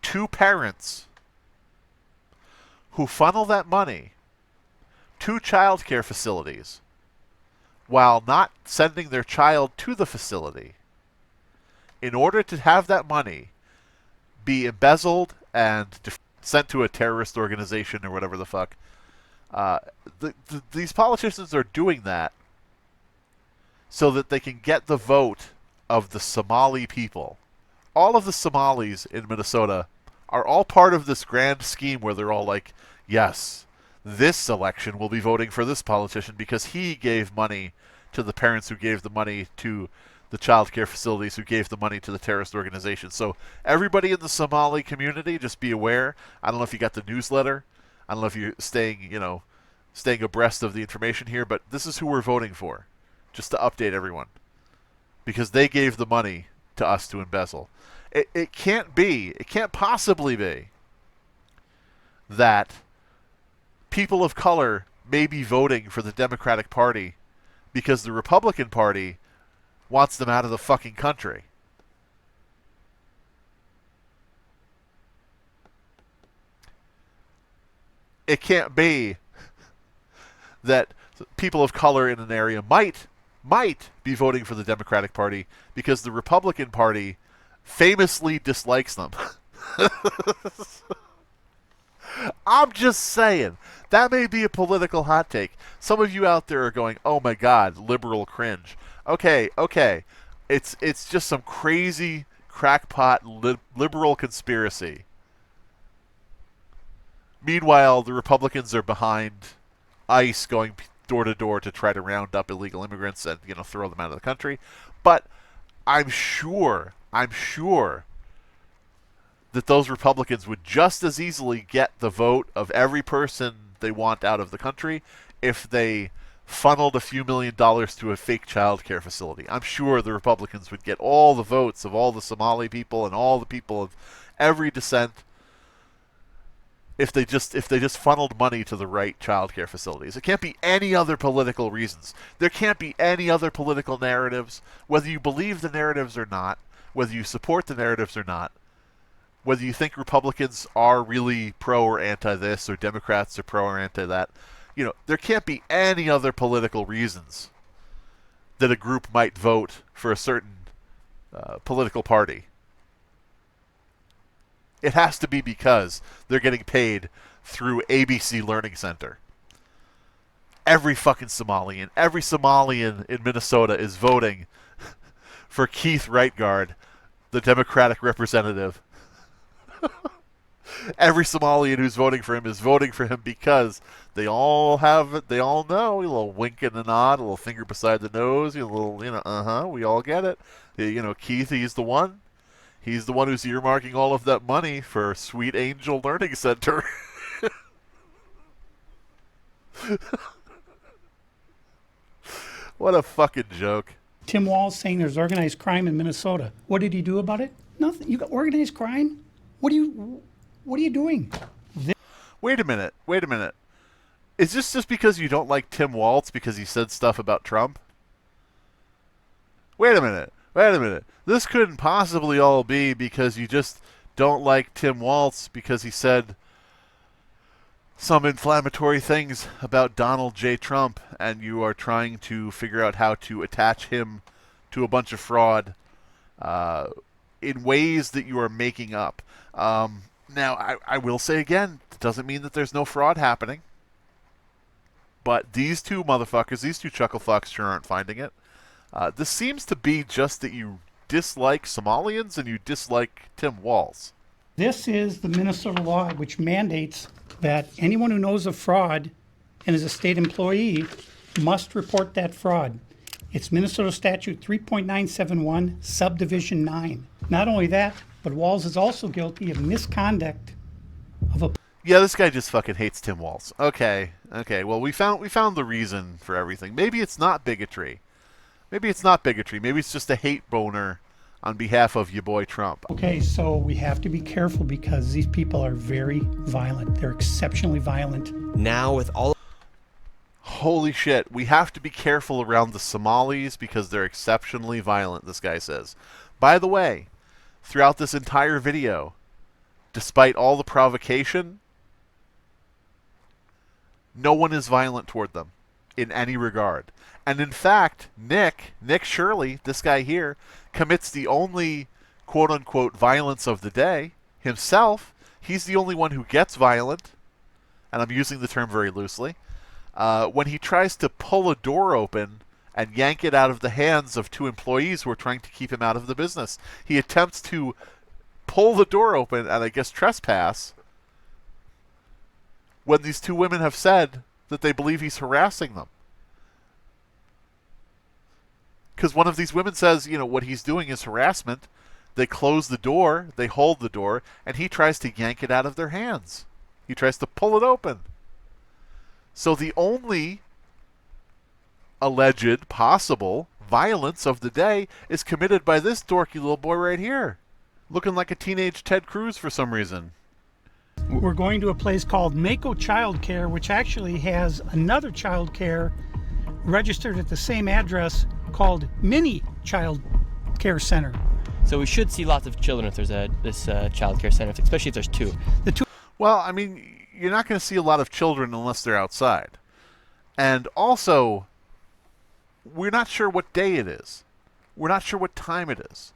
to parents who funnel that money to child care facilities while not sending their child to the facility in order to have that money be embezzled and sent to a terrorist organization or whatever the fuck. These politicians are doing that so that they can get the vote of the Somali people. All of the Somalis in Minnesota are all part of this grand scheme where they're all like, yes, this election will be voting for this politician because he gave money to the parents who gave the money to the child care facilities who gave the money to the terrorist organization. So everybody in the Somali community, just be aware. I don't know if you got the newsletter. I don't know if you're staying abreast of the information here, but this is who we're voting for, just to update everyone, because they gave the money to us to embezzle. It can't possibly be that people of color may be voting for the Democratic Party because the Republican Party wants them out of the fucking country. It can't be that people of color in an area might be voting for the Democratic Party because the Republican Party famously dislikes them. I'm just saying. That may be a political hot take. Some of you out there are going, oh my god, liberal cringe. Okay. It's just some crazy crackpot liberal conspiracy. Meanwhile, the Republicans are behind ICE going door to door to try to round up illegal immigrants and throw them out of the country. But I'm sure that those Republicans would just as easily get the vote of every person they want out of the country if they funneled a few $1 million to a fake child care facility. I'm sure the Republicans would get all the votes of all the Somali people and all the people of every descent if they just funneled money to the right child care facilities. It can't be any other political reasons. There can't be any other political narratives, whether you believe the narratives or not, whether you support the narratives or not, whether you think Republicans are really pro or anti this or Democrats are pro or anti that. There can't be any other political reasons that a group might vote for a certain political party. It has to be because they're getting paid through ABC Learning Center. Every fucking Somalian, every Somalian in Minnesota is voting for Keith Reitgard, the Democratic representative. Every Somalian who's voting for him is voting for him because they all know, a little wink and a nod, a little finger beside the nose, a little, we all get it. Keith, he's the one. He's the one who's earmarking all of that money for Sweet Angel Learning Center. What a fucking joke. Tim Walz saying there's organized crime in Minnesota. What did he do about it? Nothing. You got organized crime? What are you doing? Wait a minute. Is this just because you don't like Tim Walz because he said stuff about Trump? Wait a minute. This couldn't possibly all be because you just don't like Tim Walz because he said some inflammatory things about Donald J. Trump, and you are trying to figure out how to attach him to a bunch of fraud in ways that you are making up. Now, I will say again, it doesn't mean that there's no fraud happening. But these two motherfuckers, these two chucklefucks sure aren't finding it. This seems to be just that you dislike Somalians and you dislike Tim Walz. This is the Minnesota law which mandates that anyone who knows of fraud and is a state employee must report that fraud. It's Minnesota Statute 3.971, Subdivision 9. Not only that, but Walz is also guilty of misconduct of a... Yeah, this guy just fucking hates Tim Walz. Okay. Okay, well, we found the reason for everything. Maybe it's not bigotry. Maybe it's not bigotry. Maybe it's just a hate boner on behalf of your boy Trump. Okay, so we have to be careful because these people are very violent. They're exceptionally violent. Now with all Holy shit, we have to be careful around the Somalis because they're exceptionally violent, this guy says. By the way, throughout this entire video, despite all the provocation, no one is violent toward them in any regard. And in fact, Nick Shirley, this guy here, commits the only quote-unquote violence of the day himself. He's the only one who gets violent, and I'm using the term very loosely, when he tries to pull a door open and yank it out of the hands of two employees who are trying to keep him out of the business. He attempts to pull the door open and, I guess, trespass when these two women have said that they believe he's harassing them. Because one of these women says, you know, what he's doing is harassment. They close the door, they hold the door, and he tries to yank it out of their hands. He tries to pull it open. So the only alleged possible violence of the day is committed by this dorky little boy right here, looking like a teenage Ted Cruz for some reason. We're going to a place called Mako Child Care, which actually has another child care registered at the same address called Mini Child Care Center. So we should see lots of children if there's this child care center, especially if there's two. Well, I mean, you're not going to see a lot of children unless they're outside. And also, we're not sure what day it is. We're not sure what time it is.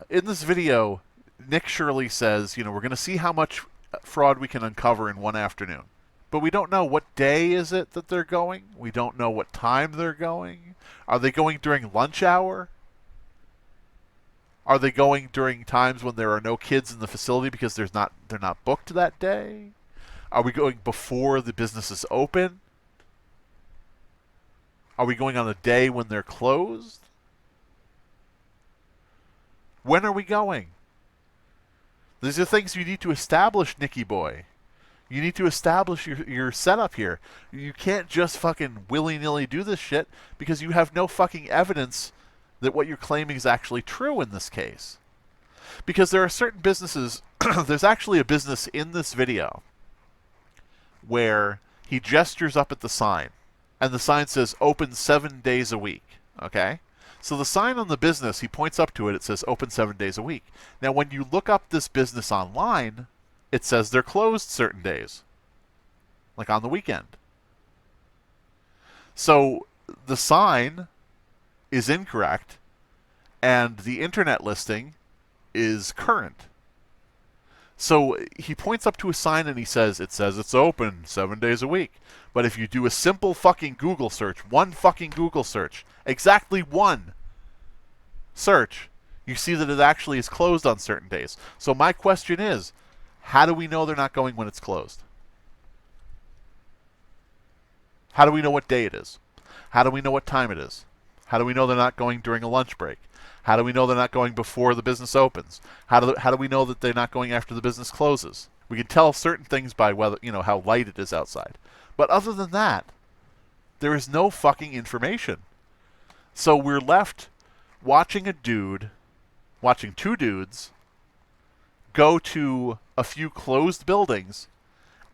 In this video, Nick Shirley says, you know, we're going to see how much fraud we can uncover in one afternoon. But we don't know what day is it that they're going. We don't know what time they're going. Are they going during lunch hour? Are they going during times when there are no kids in the facility because they're not booked that day? Are we going before the business is open? Are we going on a day when they're closed? When are we going? These are things you need to establish, Nicky boy. You need to establish your setup here. You can't just fucking willy-nilly do this shit because you have no fucking evidence that what you're claiming is actually true in this case. Because there are certain businesses, there's actually a business in this video where he gestures up at the sign, and the sign says open 7 days a week, okay? So the sign on the business, he points up to it, it says open 7 days a week. Now when you look up this business online, it says they're closed certain days, like on the weekend. So the sign is incorrect, and the internet listing is current. So he points up to a sign and he says, it says it's open 7 days a week. But if you do a simple fucking Google search, one fucking Google search, exactly one search, you see that it actually is closed on certain days. So my question is, how do we know they're not going when it's closed? How do we know what day it is? How do we know what time it is? How do we know they're not going during a lunch break? How do we know they're not going before the business opens? How do we know that they're not going after the business closes? We can tell certain things by whether, you know, how light it is outside. But other than that, there is no fucking information. So we're left watching two dudes go to a few closed buildings,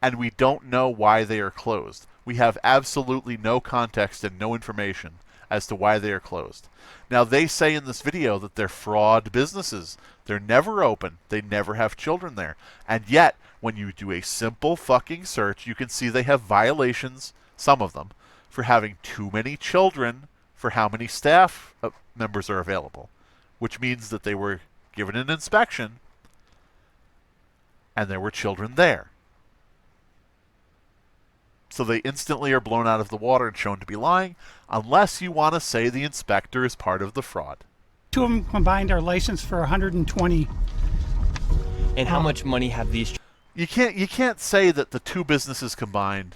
and we don't know why they are closed. We have absolutely no context and no information as to why they are closed. Now, they say in this video that they're fraud businesses. They're never open. They never have children there. And yet, when you do a simple fucking search, you can see they have violations, some of them, for having too many children for how many staff members are available, which means that they were given an inspection and there were children there. So they instantly are blown out of the water and shown to be lying, unless you want to say the inspector is part of the fraud. Two of them combined are licensed for 120. And how much money have these? You can't say that the two businesses combined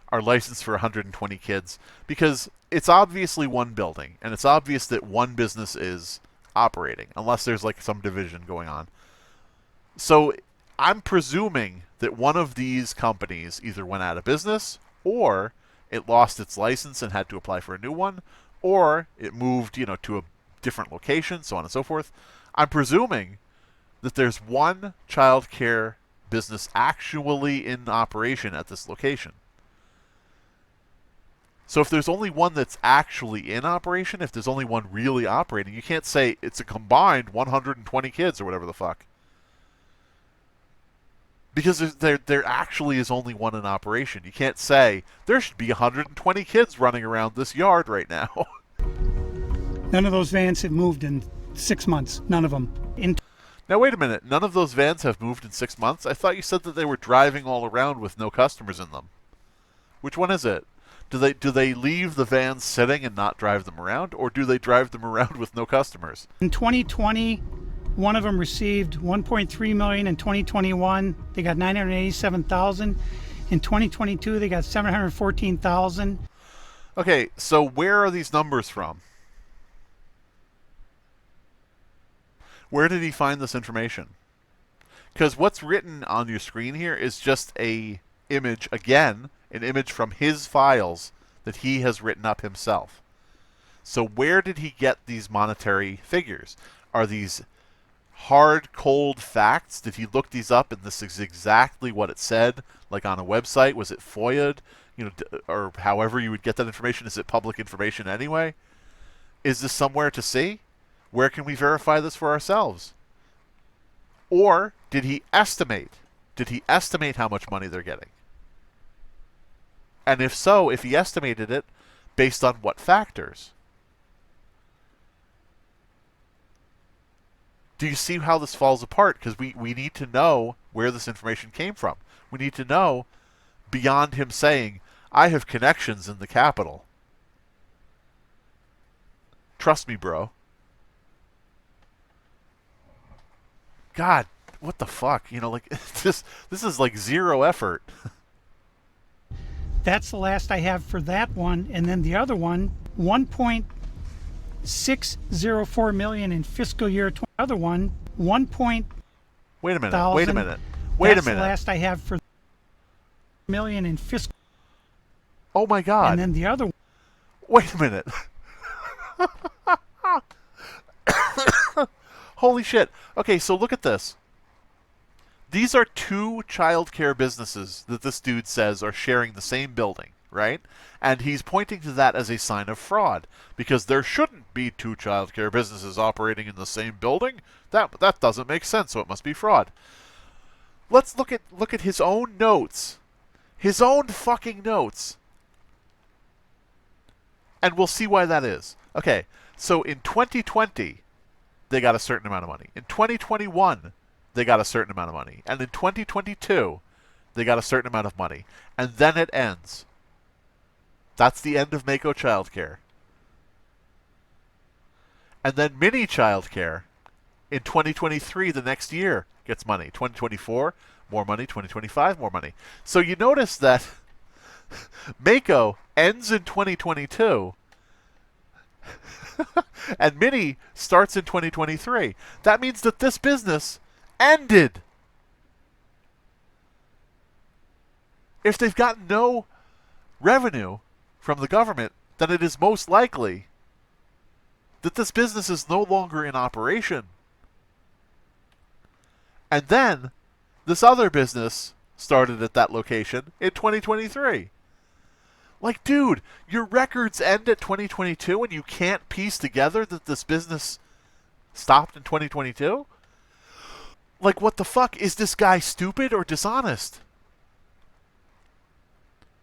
are licensed for 120 kids, because it's obviously one building, and it's obvious that one business is operating, unless there's like some division going on. So I'm presuming that one of these companies either went out of business or it lost its license and had to apply for a new one, or it moved, to a different location, so on and so forth. I'm presuming that there's one child care business actually in operation at this location. So if there's only one that's actually in operation, if there's only one really operating, you can't say it's a combined 120 kids or whatever the fuck. Because there actually is only one in operation. You can't say there should be 120 kids running around this yard right now. None of those vans have moved in 6 months. None of them. Now wait a minute. None of those vans have moved in 6 months? I thought you said that they were driving all around with no customers in them. Which one is it? Do they leave the vans sitting and not drive them around, or do they drive them around with no customers? In 2020, one of them received $1.3 million. In 2021, they got $987,000. In 2022, they got $714,000. Okay, so where are these numbers from? Where did he find this information? Because what's written on your screen here is just a image, again, an image from his files that he has written up himself. So where did he get these monetary figures? Are these hard, cold facts? Did he look these up and this is exactly what it said, like on a website? Was it FOIA'd? Or however you would get that information? Is it public information anyway? Is this somewhere to see? Where can we verify this for ourselves? Or did he estimate? Did he estimate how much money they're getting? And if so, if he estimated it, based on what factors? Do you see how this falls apart? Because we need to know where this information came from. We need to know, beyond him saying, I have connections in the Capitol. Trust me, bro. God, what the fuck? This is like zero effort. That's the last I have for that one. And then the other one, 1.604 million in fiscal year 20. Other one, 1. Wait a minute. Thousand. Wait a minute. Wait That's a minute. the last I have for million in fiscal. Oh my God. And then the other one. Wait a minute. Holy shit. Okay, so look at this. These are two childcare businesses that this dude says are sharing the same building, right? And he's pointing to that as a sign of fraud, because there shouldn't be two childcare businesses operating in the same building. That doesn't make sense, so it must be fraud. Let's look at his own notes. His own fucking notes. And we'll see why that is. Okay, so in 2020, they got a certain amount of money. In 2021, they got a certain amount of money. And in 2022, they got a certain amount of money. And then it ends. That's the end of Mako Childcare. And then Mini Childcare in 2023, the next year, gets money. 2024, more money. 2025, more money. So you notice that Mako ends in 2022 and Mini starts in 2023. That means that this business ended. If they've got no revenue from the government, then it is most likely that this business is no longer in operation. And then this other business started at that location in 2023. Like, dude, your records end at 2022 and you can't piece together that this business stopped in 2022? Like, what the fuck? Is this guy stupid or dishonest?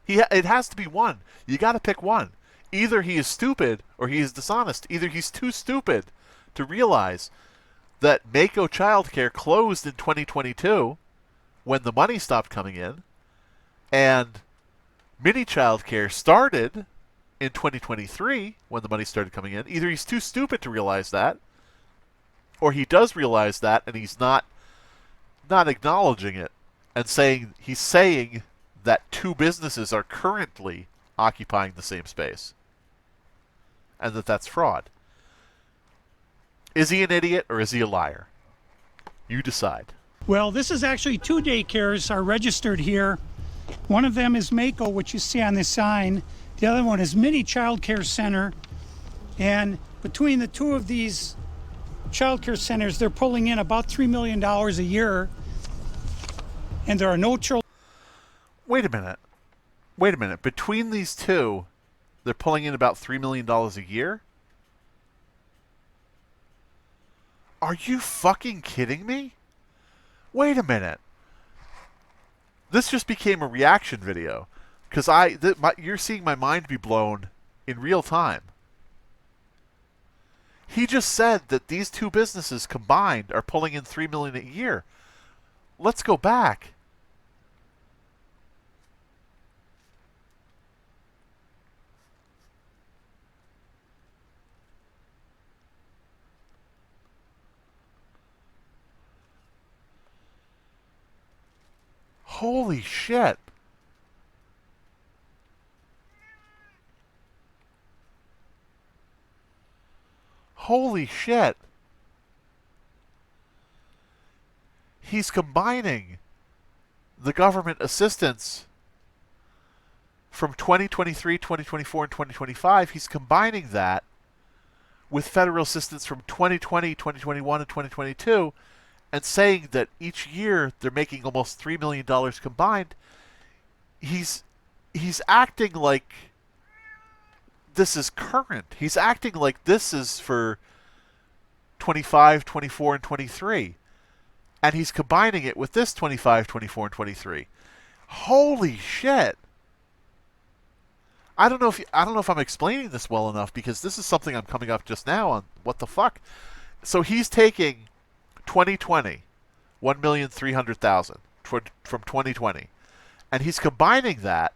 It has to be one. You gotta pick one. Either he is stupid or he is dishonest. Either he's too stupid to realize that Mako Childcare closed in 2022 when the money stopped coming in, and Mini Childcare started in 2023 when the money started coming in. Either he's too stupid to realize that, or he does realize that and he's not acknowledging it and he's saying that two businesses are currently occupying the same space and that's fraud. Is he an idiot or is he a liar? You decide. Well, this is actually two daycares are registered here. One of them is Mako, which you see on this sign. The other one is Mini Child Care Center. And between the two of these child care centers, they're pulling in about $3 million a year. And there are no children. Wait a minute. Wait a minute. Between these two, they're pulling in about $3 million a year? Are you fucking kidding me? Wait a minute. This just became a reaction video. Because you're seeing my mind be blown in real time. He just said that these two businesses combined are pulling in $3 million a year. Let's go back. Holy shit. Holy shit. He's combining the government assistance from 2023, 2024, and 2025. He's combining that with federal assistance from 2020, 2021, and 2022, and saying that each year they're making almost $3 million combined. He's acting like this is current. He's acting like this is for 25, 24, and 23. And he's combining it with this 25, 24, and 23. Holy shit. I don't know if I'm explaining this well enough, because this is something I'm coming up just now on. What the fuck? So he's taking 2020, 1,300,000 from 2020, and he's combining that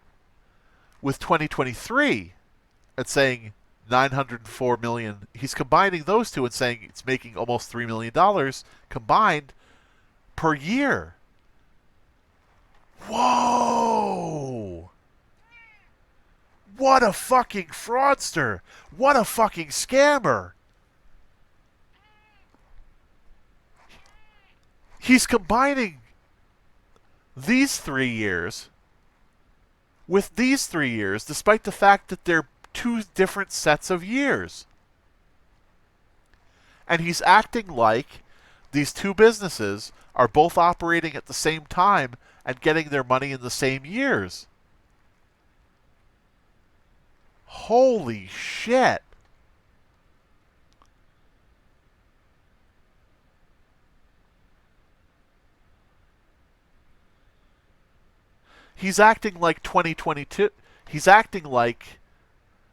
with 2023 and saying 904 million. He's combining those two and saying it's making almost $3 million combined per year. Whoa! What a fucking fraudster! What a fucking scammer! He's combining these 3 years with these 3 years, despite the fact that they're two different sets of years. And he's acting like these two businesses are both operating at the same time and getting their money in the same years. Holy shit. He's acting like 2022. He's acting like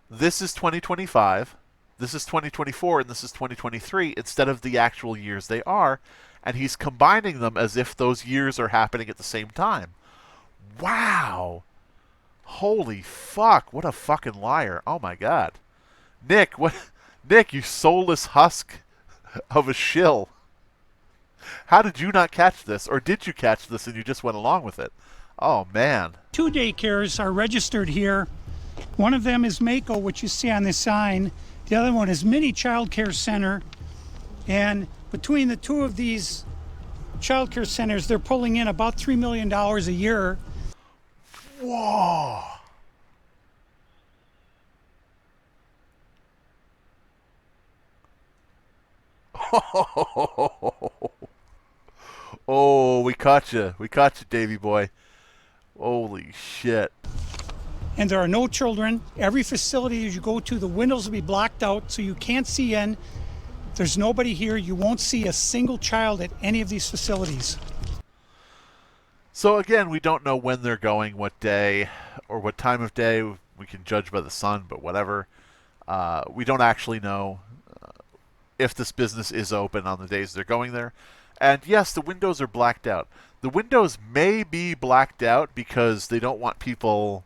this is 2025, this is 2024, and this is 2023 instead of the actual years they are. And he's combining them as if those years are happening at the same time. Wow. Holy fuck. What a fucking liar. Oh my god. Nick, Nick, you soulless husk of a shill. How did you not catch this? Or did you catch this and you just went along with it? Oh, man. 2 daycares are registered here. One of them is Mako, which you see on this sign. The other one is Mini Child Care Center. And between the two of these child care centers, they're pulling in about $3 million a year. Whoa. Oh, we caught you. We caught you, Davy boy. Holy shit. And there are no children. Every facility as you go to, the windows will be blocked out so you can't see in. There's nobody here. You won't see a single child at any of these facilities. So again, we don't know when they're going, what day, or what time of day. We can judge by the sun, but whatever. We don't actually know if this business is open on the days they're going there. And yes, the windows are blacked out. The windows may be blacked out because they don't want people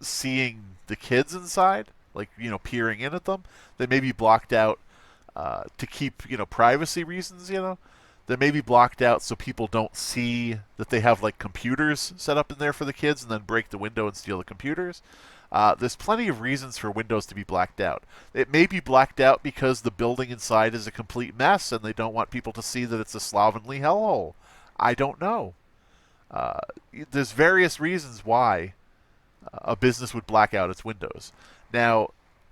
seeing the kids inside, like, you know, peering in at them. They may be blocked out to keep, you know, privacy reasons, you know. They may be blocked out so people don't see that they have, like, computers set up in there for the kids and then break the window and steal the computers. There's plenty of reasons for windows to be blacked out. It may be blacked out because the building inside is a complete mess and they don't want people to see that it's a slovenly hellhole. I don't know. Uh, there's various reasons why a business would black out its windows. Now,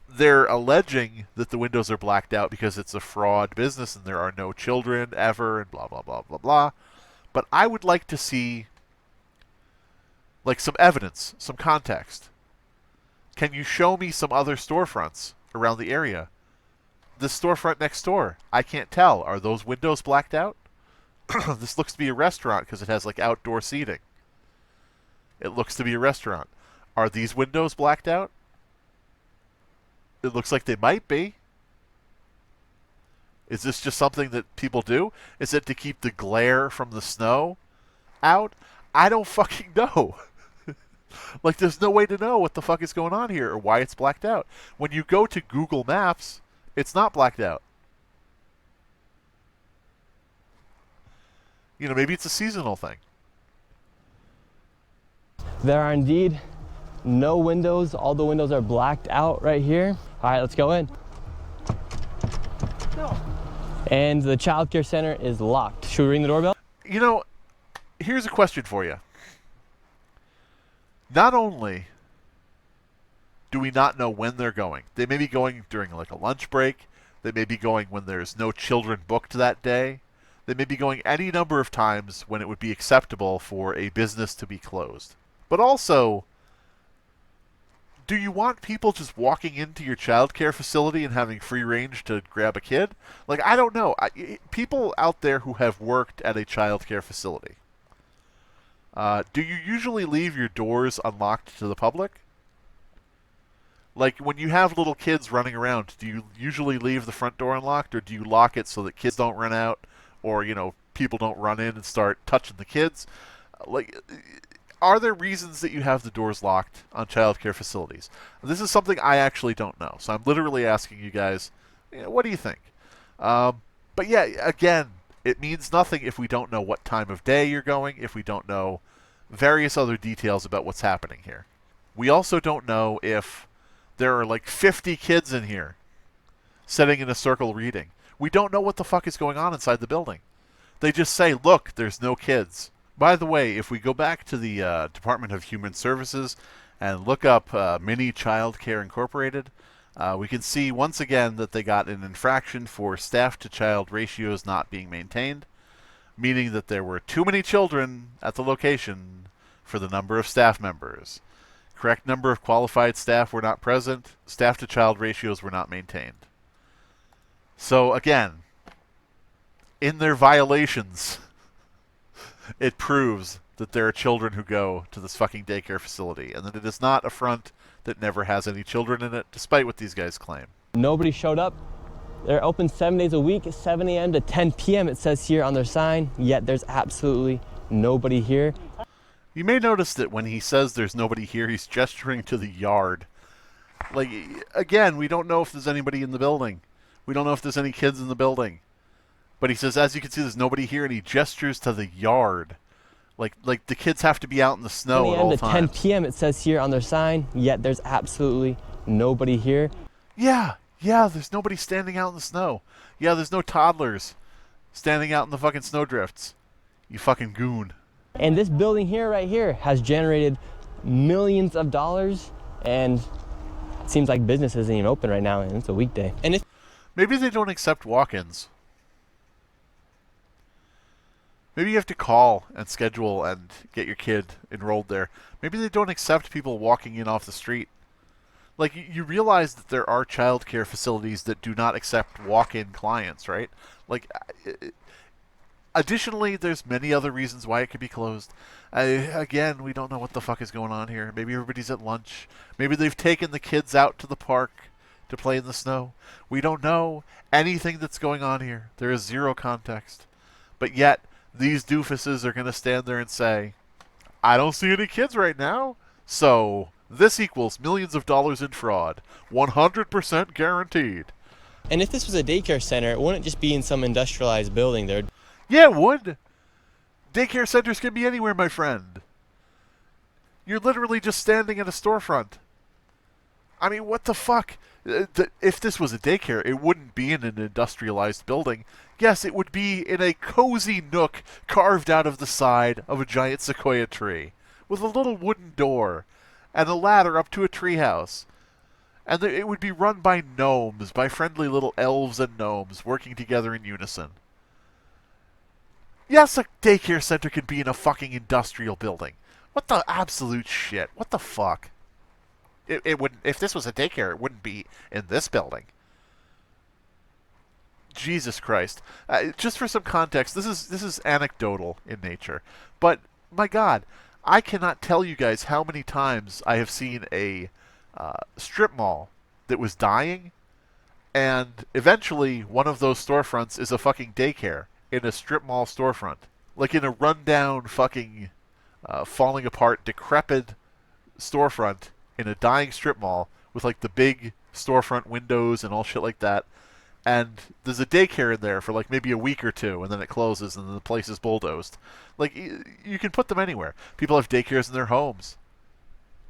they're alleging that the windows are blacked out because it's a fraud business and there are no children ever and blah, blah, blah, blah, blah. But I would like to see like some evidence, some context. Can you show me some other storefronts around the area? This storefront next door, I can't tell. Are those windows blacked out? This looks to be a restaurant because it has like outdoor seating. It looks to be a restaurant. Are these windows blacked out? It looks like they might be. Is this just something that people do? Is it to keep the glare from the snow out? I don't fucking know. Like, there's no way to know what the fuck is going on here or why it's blacked out. When you go to Google Maps, it's not blacked out. You know, maybe it's a seasonal thing. There are indeed no windows. All the windows are blacked out right here. All right, let's go in. No. And the child care center is locked. Should we ring the doorbell? You know, here's a question for you. Not only do we not know when they're going, they may be going during like a lunch break, they may be going when there's no children booked that day, they may be going any number of times when it would be acceptable for a business to be closed. But also, do you want people just walking into your childcare facility and having free range to grab a kid? Like, I don't know. People out there who have worked at a childcare facility, do you usually leave your doors unlocked to the public? Like, when you have little kids running around, do you usually leave the front door unlocked, or do you lock it so that kids don't run out, or, you know, people don't run in and start touching the kids? Like, are there reasons that you have the doors locked on childcare facilities? This is something I actually don't know, so I'm literally asking you guys, you know, what do you think? But yeah, again, it means nothing if we don't know what time of day you're going, if we don't know various other details about what's happening here. We also don't know if there are like 50 kids in here sitting in a circle reading. We don't know what the fuck is going on inside the building. They just say, look, there's no kids. By the way, if we go back to the Department of Human Services and look up Mini Child Care Incorporated, we can see once again that they got an infraction for staff-to-child ratios not being maintained, meaning that there were too many children at the location for the number of staff members. Correct number of qualified staff were not present. Staff-to-child ratios were not maintained. So again, in their violations, it proves that there are children who go to this fucking daycare facility, and that it is not a front that never has any children in it, despite what these guys claim. Nobody showed up. They're open 7 days a week, 7 a.m. to 10 p.m. it says here on their sign, yet there's absolutely nobody here. You may notice that when he says there's nobody here, he's gesturing to the yard. Like, again, we don't know if there's anybody in the building. We don't know if there's any kids in the building. But he says, as you can see, there's nobody here, and he gestures to the yard. Like the kids have to be out in the snow at all times. 10 p.m. it says here on their sign, yet there's absolutely nobody here. Yeah, there's nobody standing out in the snow. Yeah, there's no toddlers standing out in the fucking snowdrifts. You fucking goon. And this building here, right here, has generated millions of dollars, and it seems like business isn't even open right now, and it's a weekday. And maybe they don't accept walk-ins. Maybe you have to call and schedule and get your kid enrolled there. Maybe they don't accept people walking in off the street. Like, you realize that there are childcare facilities that do not accept walk-in clients, right? Like, additionally, there's many other reasons why it could be closed. Again, we don't know what the fuck is going on here. Maybe everybody's at lunch. Maybe they've taken the kids out to the park to play in the snow. We don't know anything that's going on here. There is zero context. But yet, these doofuses are going to stand there and say, I don't see any kids right now, so this equals millions of dollars in fraud. 100% guaranteed. And if this was a daycare center, it wouldn't just be in some industrialized building. There'd Yeah, it would. Daycare centers can be anywhere, my friend. You're literally just standing at a storefront. I mean, what the fuck? If this was a daycare, it wouldn't be in an industrialized building. Yes, it would be in a cozy nook carved out of the side of a giant sequoia tree, with a little wooden door and a ladder up to a treehouse. And it would be run by gnomes, by friendly little elves and gnomes working together in unison. Yes, a daycare center can be in a fucking industrial building. What the absolute shit? What the fuck? It wouldn't. If this was a daycare, it wouldn't be in this building. Jesus Christ! Just for some context, this is anecdotal in nature, but my God, I cannot tell you guys how many times I have seen a strip mall that was dying, and eventually one of those storefronts is a fucking daycare in a strip mall storefront, like in a rundown fucking falling apart, decrepit storefront in a dying strip mall with like the big storefront windows and all shit like that. And there's a daycare in there for like maybe a week or two, and then it closes, and then the place is bulldozed. Like, you can put them anywhere. People have daycares in their homes.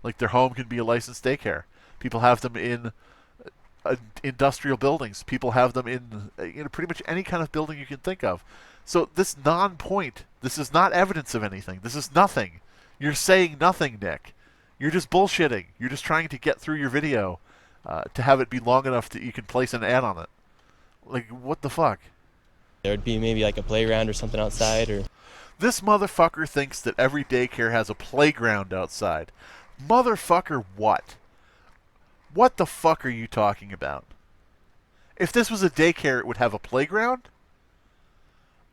Like, their home can be a licensed daycare. People have them in industrial buildings. People have them in pretty much any kind of building you can think of. So this non-point, this is not evidence of anything. This is nothing. You're saying nothing, Nick. You're just bullshitting. You're just trying to get through your video to have it be long enough that you can place an ad on it. Like, what the fuck? There would be maybe like a playground or something outside, or... This motherfucker thinks that every daycare has a playground outside. Motherfucker, what? What the fuck are you talking about? If this was a daycare, it would have a playground?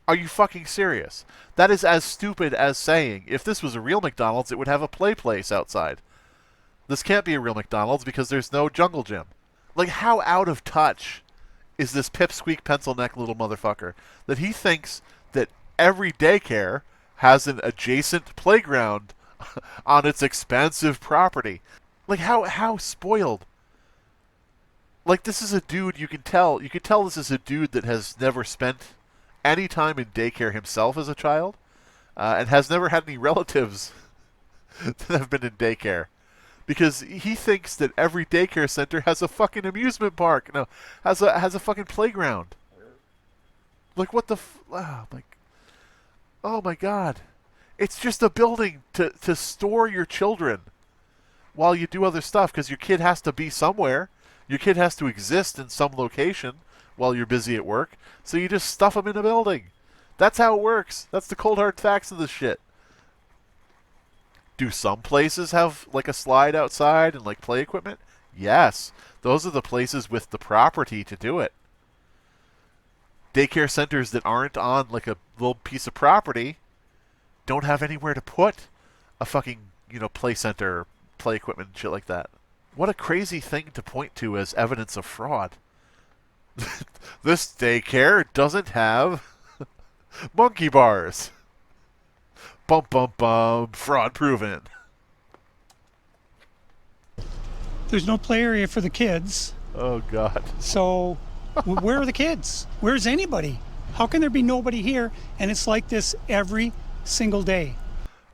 Are you fucking serious? That is as stupid as saying, if this was a real McDonald's, it would have a play place outside. This can't be a real McDonald's because there's no jungle gym. Like, how out of touch is this pipsqueak pencil neck little motherfucker that he thinks that every daycare has an adjacent playground on its expansive property? Like, how spoiled. Like, this is a dude, you can tell this is a dude that has never spent any time in daycare himself as a child, and has never had any relatives that have been in daycare. Because he thinks that every daycare center has a fucking amusement park. No, has a fucking playground. Like, what the oh my God. It's just a building to store your children while you do other stuff, because your kid has to be somewhere. Your kid has to exist in some location while you're busy at work. So you just stuff them in a building. That's how it works. That's the cold hard facts of this shit. Do some places have like a slide outside and like play equipment? Yes. Those are the places with the property to do it. Daycare centers that aren't on like a little piece of property don't have anywhere to put a fucking, play center, play equipment and shit like that. What a crazy thing to point to as evidence of fraud. This daycare doesn't have monkey bars. Bum bum bum. Fraud proven. There's no play area for the kids. Oh God. So where are the kids? Where's anybody? How can there be nobody here? And it's like this every single day.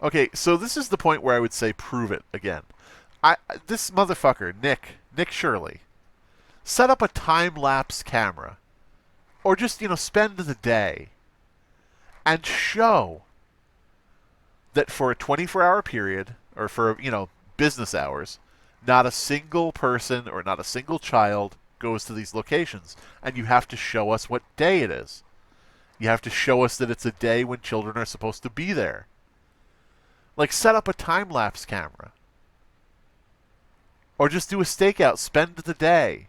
Okay, so this is the point where I would say prove it again. This motherfucker, Nick Shirley, set up a time-lapse camera. Or just, spend the day and show that for a 24-hour period, or for, business hours, not a single person or not a single child goes to these locations. And you have to show us what day it is. You have to show us that it's a day when children are supposed to be there. Like, set up a time-lapse camera. Or just do a stakeout. Spend the day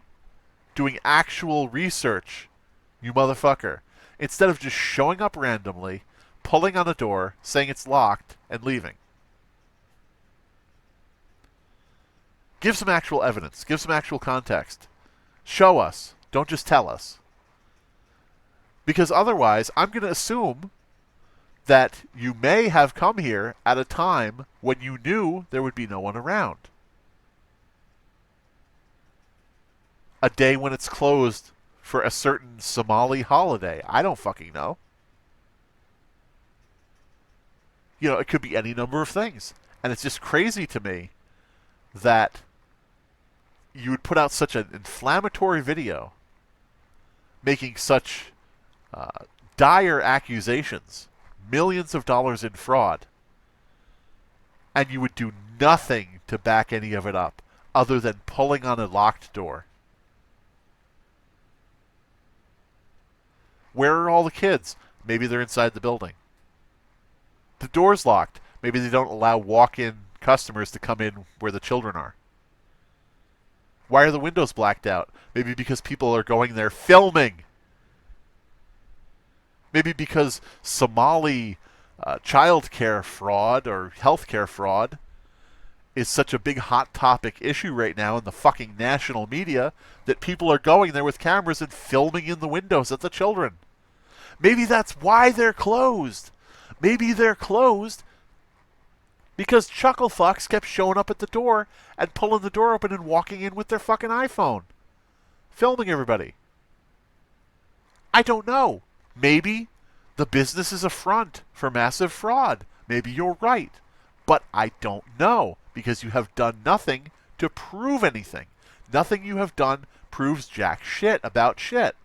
doing actual research, you motherfucker. Instead of just showing up randomly, pulling on a door, saying it's locked, and leaving. Give some actual evidence. Give some actual context. Show us. Don't just tell us. Because otherwise, I'm going to assume that you may have come here at a time when you knew there would be no one around. A day when it's closed for a certain Somali holiday. I don't fucking know. It could be any number of things. And it's just crazy to me that you would put out such an inflammatory video making such dire accusations, millions of dollars in fraud, and you would do nothing to back any of it up other than pulling on a locked door? Where are all the kids? Maybe they're inside the building. The door's locked. Maybe they don't allow walk-in customers to come in where the children are. Why are the windows blacked out? Maybe because people are going there filming. Maybe because Somali childcare fraud or healthcare fraud is such a big hot topic issue right now in the fucking national media that people are going there with cameras and filming in the windows at the children. Maybe that's why they're closed. Maybe they're closed because chucklefucks kept showing up at the door and pulling the door open and walking in with their fucking iPhone, filming everybody. I don't know. Maybe the business is a front for massive fraud. Maybe you're right. But I don't know, because you have done nothing to prove anything. Nothing you have done proves jack shit about shit.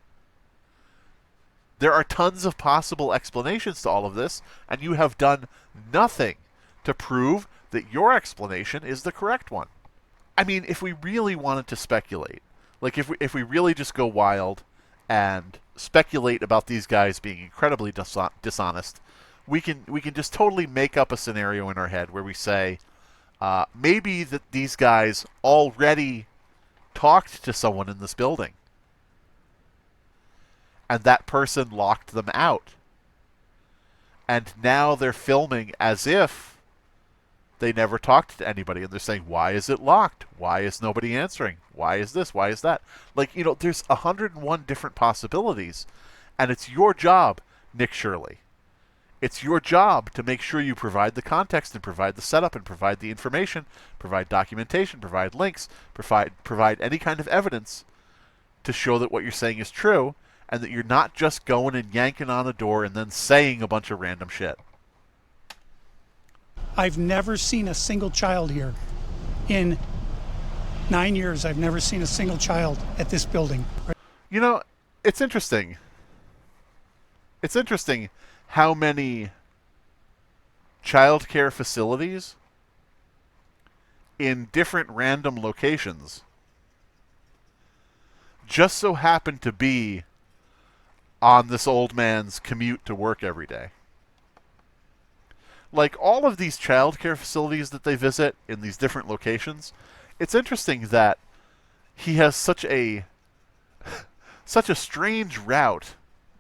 There are tons of possible explanations to all of this, and you have done nothing to prove that your explanation is the correct one. I mean, if we really wanted to speculate, like if we really just go wild and speculate about these guys being incredibly dishonest, we can just totally make up a scenario in our head where we say, maybe that these guys already talked to someone in this building, and that person locked them out, and now they're filming as if they never talked to anybody, and they're saying, why is it locked? Why is nobody answering? Why is this? Why is that? Like, you know, there's 101 different possibilities, and it's your job, Nick Shirley. It's your job to make sure you provide the context and provide the setup and provide the information, provide documentation, provide links, provide any kind of evidence to show that what you're saying is true, and that you're not just going and yanking on a door and then saying a bunch of random shit. I've never seen a single child here. In 9 years, I've never seen a single child at this building. You know, it's interesting. It's interesting how many childcare facilities in different random locations just so happen to be on this old man's commute to work every day. Like, all of these childcare facilities that they visit in these different locations, it's interesting that he has such a strange route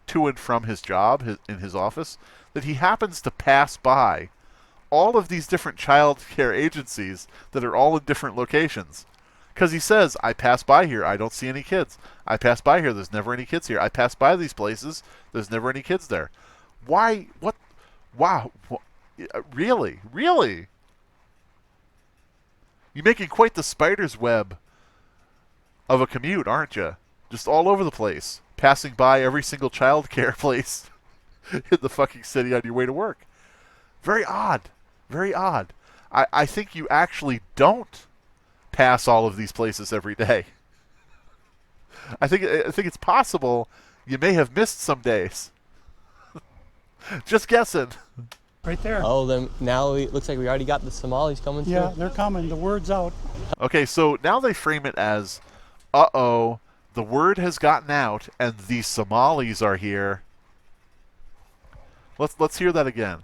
to and from his job in his office that he happens to pass by all of these different childcare agencies that are all in different locations. Because he says, I pass by here, I don't see any kids. I pass by here, there's never any kids here. I pass by these places, there's never any kids there. Why? What? Wow. Really? Really? You're making quite the spider's web of a commute, aren't you? Just all over the place. Passing by every single childcare place in the fucking city on your way to work. Very odd. Very odd. I think you actually don't pass all of these places every day. I think it's possible you may have missed some days. Just guessing. Right there. Oh, then now it looks like we already got the Somalis coming Yeah, through. they're coming. The word's out. Okay, so now they frame it as, uh-oh, the word has gotten out and the Somalis are here. Let's hear that again.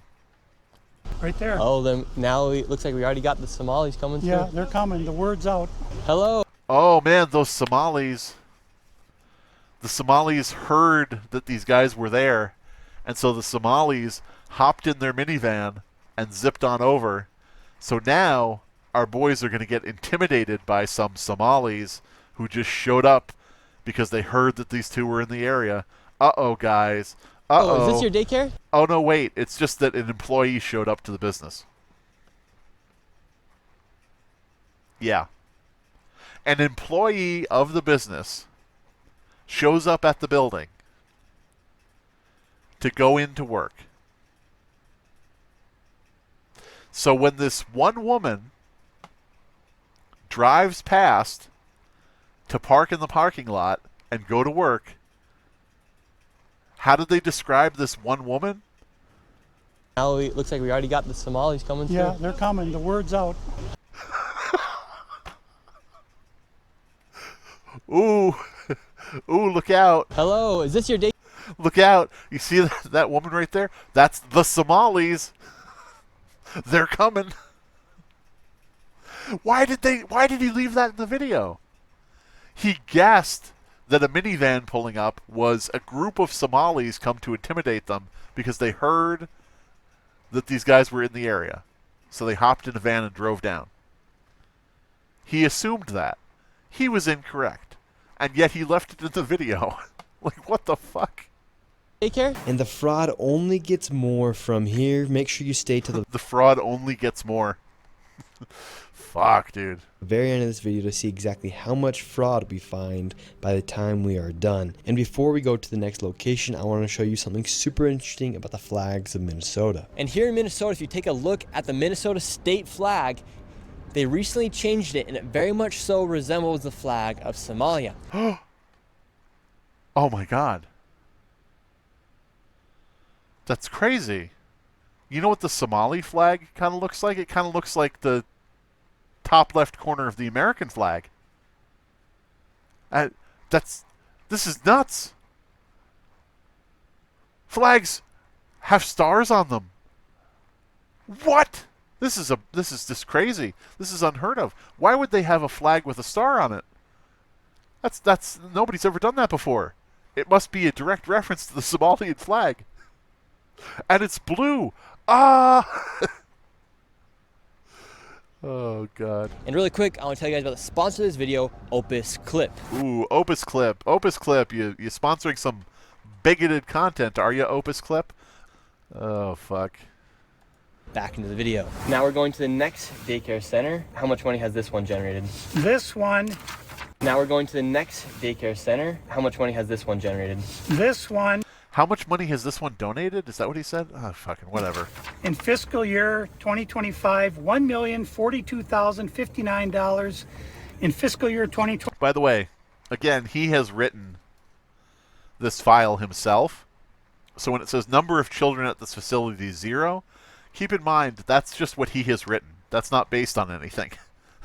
Right there. Oh, then now it looks like we already got the Somalis coming through. Yeah, they're coming. The word's out. Hello. Oh man, those Somalis. The Somalis heard that these guys were there, and so the Somalis hopped in their minivan and zipped on over. So now our boys are going to get intimidated by some Somalis who just showed up because they heard that these two were in the area. Uh-oh, guys. Uh-oh. Oh, is this your daycare? Oh, no, wait. It's just that an employee showed up to the business. Yeah. An employee of the business shows up at the building to go into work. So when this one woman drives past to park in the parking lot and go to work. How did they describe this one woman? Now it looks like we already got the Somalis coming through. Yeah, they're coming. The word's out. Ooh, ooh, look out. Hello, is this your date? Look out. You see that woman right there? That's the Somalis. They're coming. Why did he leave that in the video? He guessed that a minivan pulling up was a group of Somalis come to intimidate them because they heard that these guys were in the area. So they hopped in a van and drove down. He assumed that. He was incorrect. And yet he left it in the video. Like, what the fuck? Daycare? And the fraud only gets more from here. Make sure you stay to the The fraud only gets more. Fuck, dude. very end of this video to see exactly how much fraud we find by the time we are done. And before we go to the next location, I want to show you something super interesting about the flags of Minnesota. And here in Minnesota, if you take a look at the Minnesota state flag, they recently changed it, and it very much so resembles the flag of Somalia. Oh my god. That's crazy. You know what the Somali flag kind of looks like? It kind of looks like the top left corner of the American flag. This is nuts. Flags have stars on them. What? This is just crazy. This is unheard of. Why would they have a flag with a star on it? That's nobody's ever done that before. It must be a direct reference to the Somalian flag. And it's blue. Ah! Oh, God. And really quick, I want to tell you guys about the sponsor of this video, Opus Clip. Ooh, Opus Clip. Opus Clip, you're sponsoring some bigoted content, are you, Opus Clip? Oh, fuck. Back into the video. Now we're going to the next daycare center. How much money has this one generated? This one, Now we're going to the next daycare center. How much money has this one generated? this one, How much money has this one donated? Is that what he said? Oh, fucking whatever. in fiscal year 2025, $1,042,059. In fiscal year 2020. By the way, again, he has written this file himself. So when it says number of children at this facility is 0, keep in mind that's just what he has written. That's not based on anything.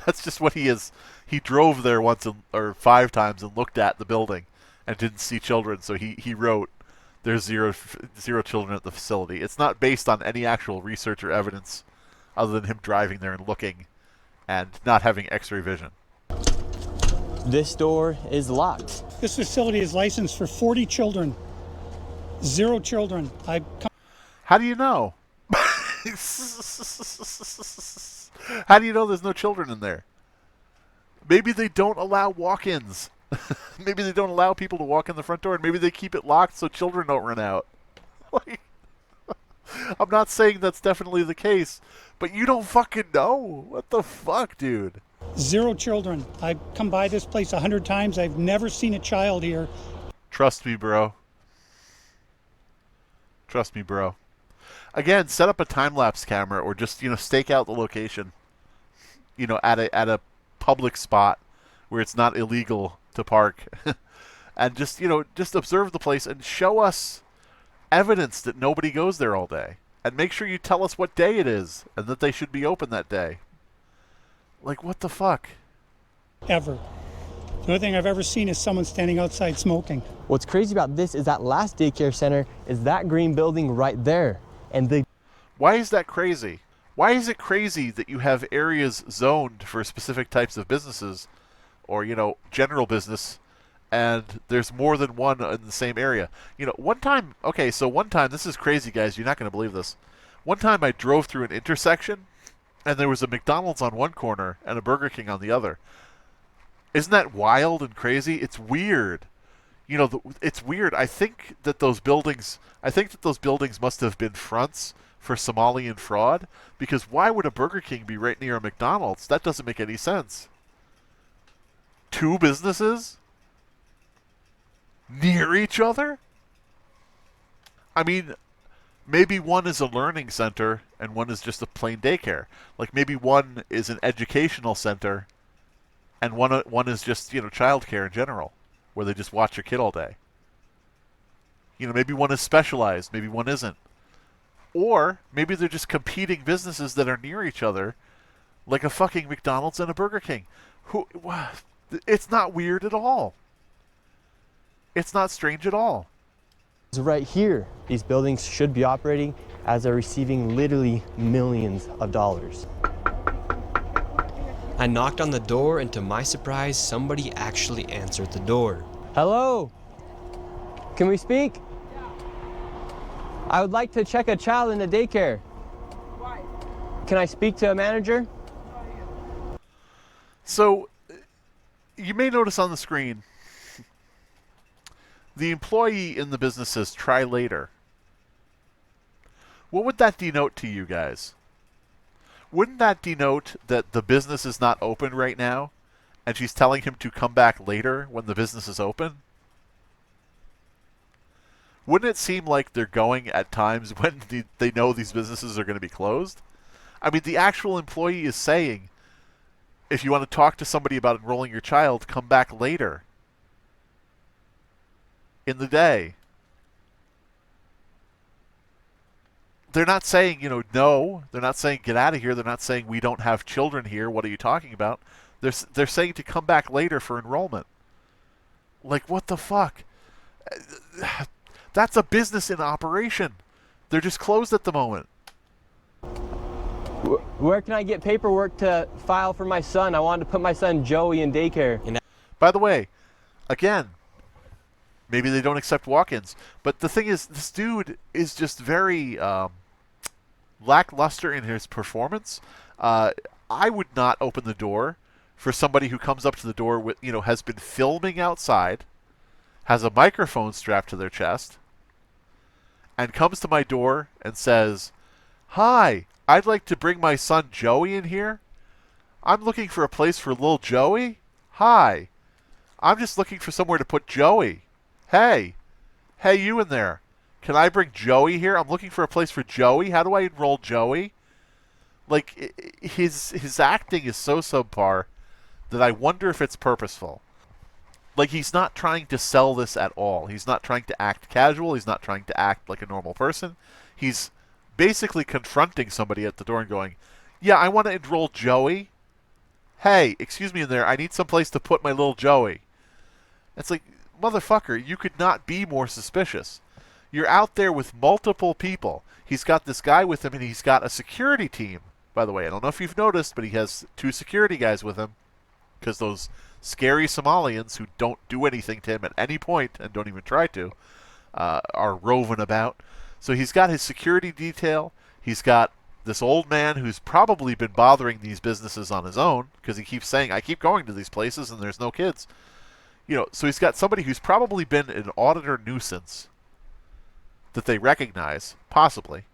That's just what he is. He drove there once or 5 times and looked at the building and didn't see children. So he wrote there's zero children at the facility. It's not based on any actual research or evidence other than him driving there and looking and not having x-ray vision. This door is locked. This facility is licensed for 40 children. 0 children. How do you know? How do you know there's no children in there? Maybe they don't allow walk-ins. Maybe they don't allow people to walk in the front door, and maybe they keep it locked so children don't run out. Like, I'm not saying that's definitely the case, but you don't fucking know. What the fuck, dude? 0 children. I've come by this place 100 times. I've never seen a child here. Trust me, bro. Trust me, bro. Again, set up a time-lapse camera or just, stake out the location, at a public spot where it's not illegal to park. And just observe the place and show us evidence that nobody goes there all day. And make sure you tell us what day it is and that they should be open that day. Like, what the fuck? Ever. The only thing I've ever seen is someone standing outside smoking. What's crazy about this is that last daycare center is that green building right there. And Why is that crazy? Why is it crazy that you have areas zoned for specific types of businesses or, general business, and there's more than one in the same area? One time, this is crazy, guys. You're not going to believe this. One time I drove through an intersection, and there was a McDonald's on one corner and a Burger King on the other. Isn't that wild and crazy? It's weird. It's weird. I think that those buildings must have been fronts for Somalian fraud, because why would a Burger King be right near a McDonald's? That doesn't make any sense. 2 businesses near each other? I mean, maybe one is a learning center and one is just a plain daycare. Like maybe one is an educational center and one is just, childcare in general, where they just watch your kid all day. Maybe one is specialized, maybe one isn't. Or maybe they're just competing businesses that are near each other, like a fucking McDonald's and a Burger King. It's not weird at all. It's not strange at all. Right here, these buildings should be operating as they're receiving literally millions of dollars. I knocked on the door, and to my surprise, somebody actually answered the door. Hello? Can we speak? I would like to check a child in the daycare. Why? Can I speak to a manager? So, you may notice on the screen, the employee in the business says, try later. What would that denote to you guys? Wouldn't that denote that the business is not open right now, and she's telling him to come back later when the business is open? Wouldn't it seem like they're going at times when they know these businesses are going to be closed? I mean, the actual employee is saying, if you want to talk to somebody about enrolling your child, come back later in the day. They're not saying, no. They're not saying get out of here. They're not saying we don't have children here. What are you talking about? They're saying to come back later for enrollment. Like, what the fuck? That's a business in operation. They're just closed at the moment. Where can I get paperwork to file for my son? I wanted to put my son Joey in daycare. By the way, again, maybe they don't accept walk-ins. But the thing is, this dude is just very lackluster in his performance. I would not open the door for somebody who comes up to the door with, has been filming outside, has a microphone strapped to their chest, and comes to my door and says, "Hi, I'd like to bring my son Joey in here. I'm looking for a place for little Joey. Hi, I'm just looking for somewhere to put Joey. Hey, you in there. Can I bring Joey here? I'm looking for a place for Joey. How do I enroll Joey?" Like, his acting is so subpar that I wonder if it's purposeful. Like, he's not trying to sell this at all. He's not trying to act casual. He's not trying to act like a normal person. He's basically confronting somebody at the door and going, "Yeah, I want to enroll Joey. Hey, excuse me in there. I need some place to put my little Joey." It's like, motherfucker, you could not be more suspicious. You're out there with multiple people. He's got this guy with him, and he's got a security team. By the way, I don't know if you've noticed, but he has 2 security guys with him, because those scary Somalians who don't do anything to him at any point and don't even try to are roving about. So he's got his security detail. He's got this old man who's probably been bothering these businesses on his own, because he keeps saying, "I keep going to these places and there's no kids." So he's got somebody who's probably been an auditor nuisance that they recognize, possibly.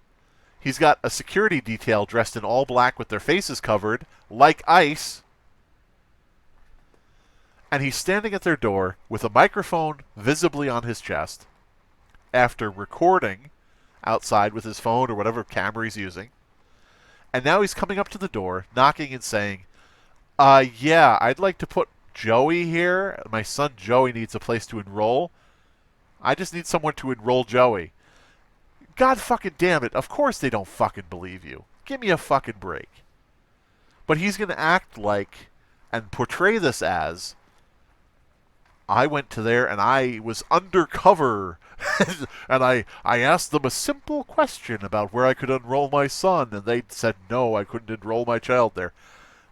He's got a security detail dressed in all black with their faces covered, like ice. And he's standing at their door with a microphone visibly on his chest after recording outside with his phone or whatever camera he's using. And now he's coming up to the door, knocking and saying, "Yeah, I'd like to put Joey here. My son Joey needs a place to enroll. I just need someone to enroll Joey." God fucking damn it. Of course they don't fucking believe you. Give me a fucking break. But he's going to act like and portray this as, "I went to there and I was undercover and I asked them a simple question about where I could enroll my son, and they said no, I couldn't enroll my child there."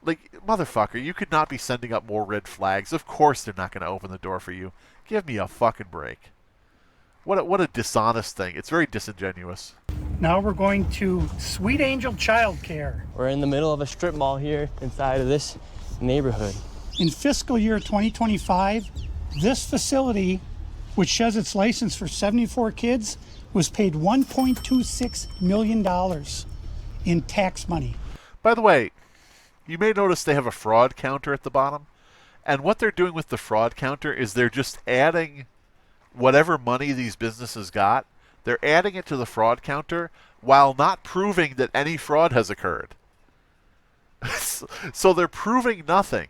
Like, motherfucker, you could not be sending up more red flags. Of course they're not going to open the door for you. Give me a fucking break. What a dishonest thing. It's very disingenuous. Now we're going to Sweet Angel Childcare. We're in the middle of a strip mall here inside of this neighborhood. In fiscal year 2025, this facility, which has its license for 74 kids, was paid $1.26 million in tax money. By the way, you may notice they have a fraud counter at the bottom. And what they're doing with the fraud counter is they're just adding whatever money these businesses got. They're adding it to the fraud counter while not proving that any fraud has occurred. So they're proving nothing.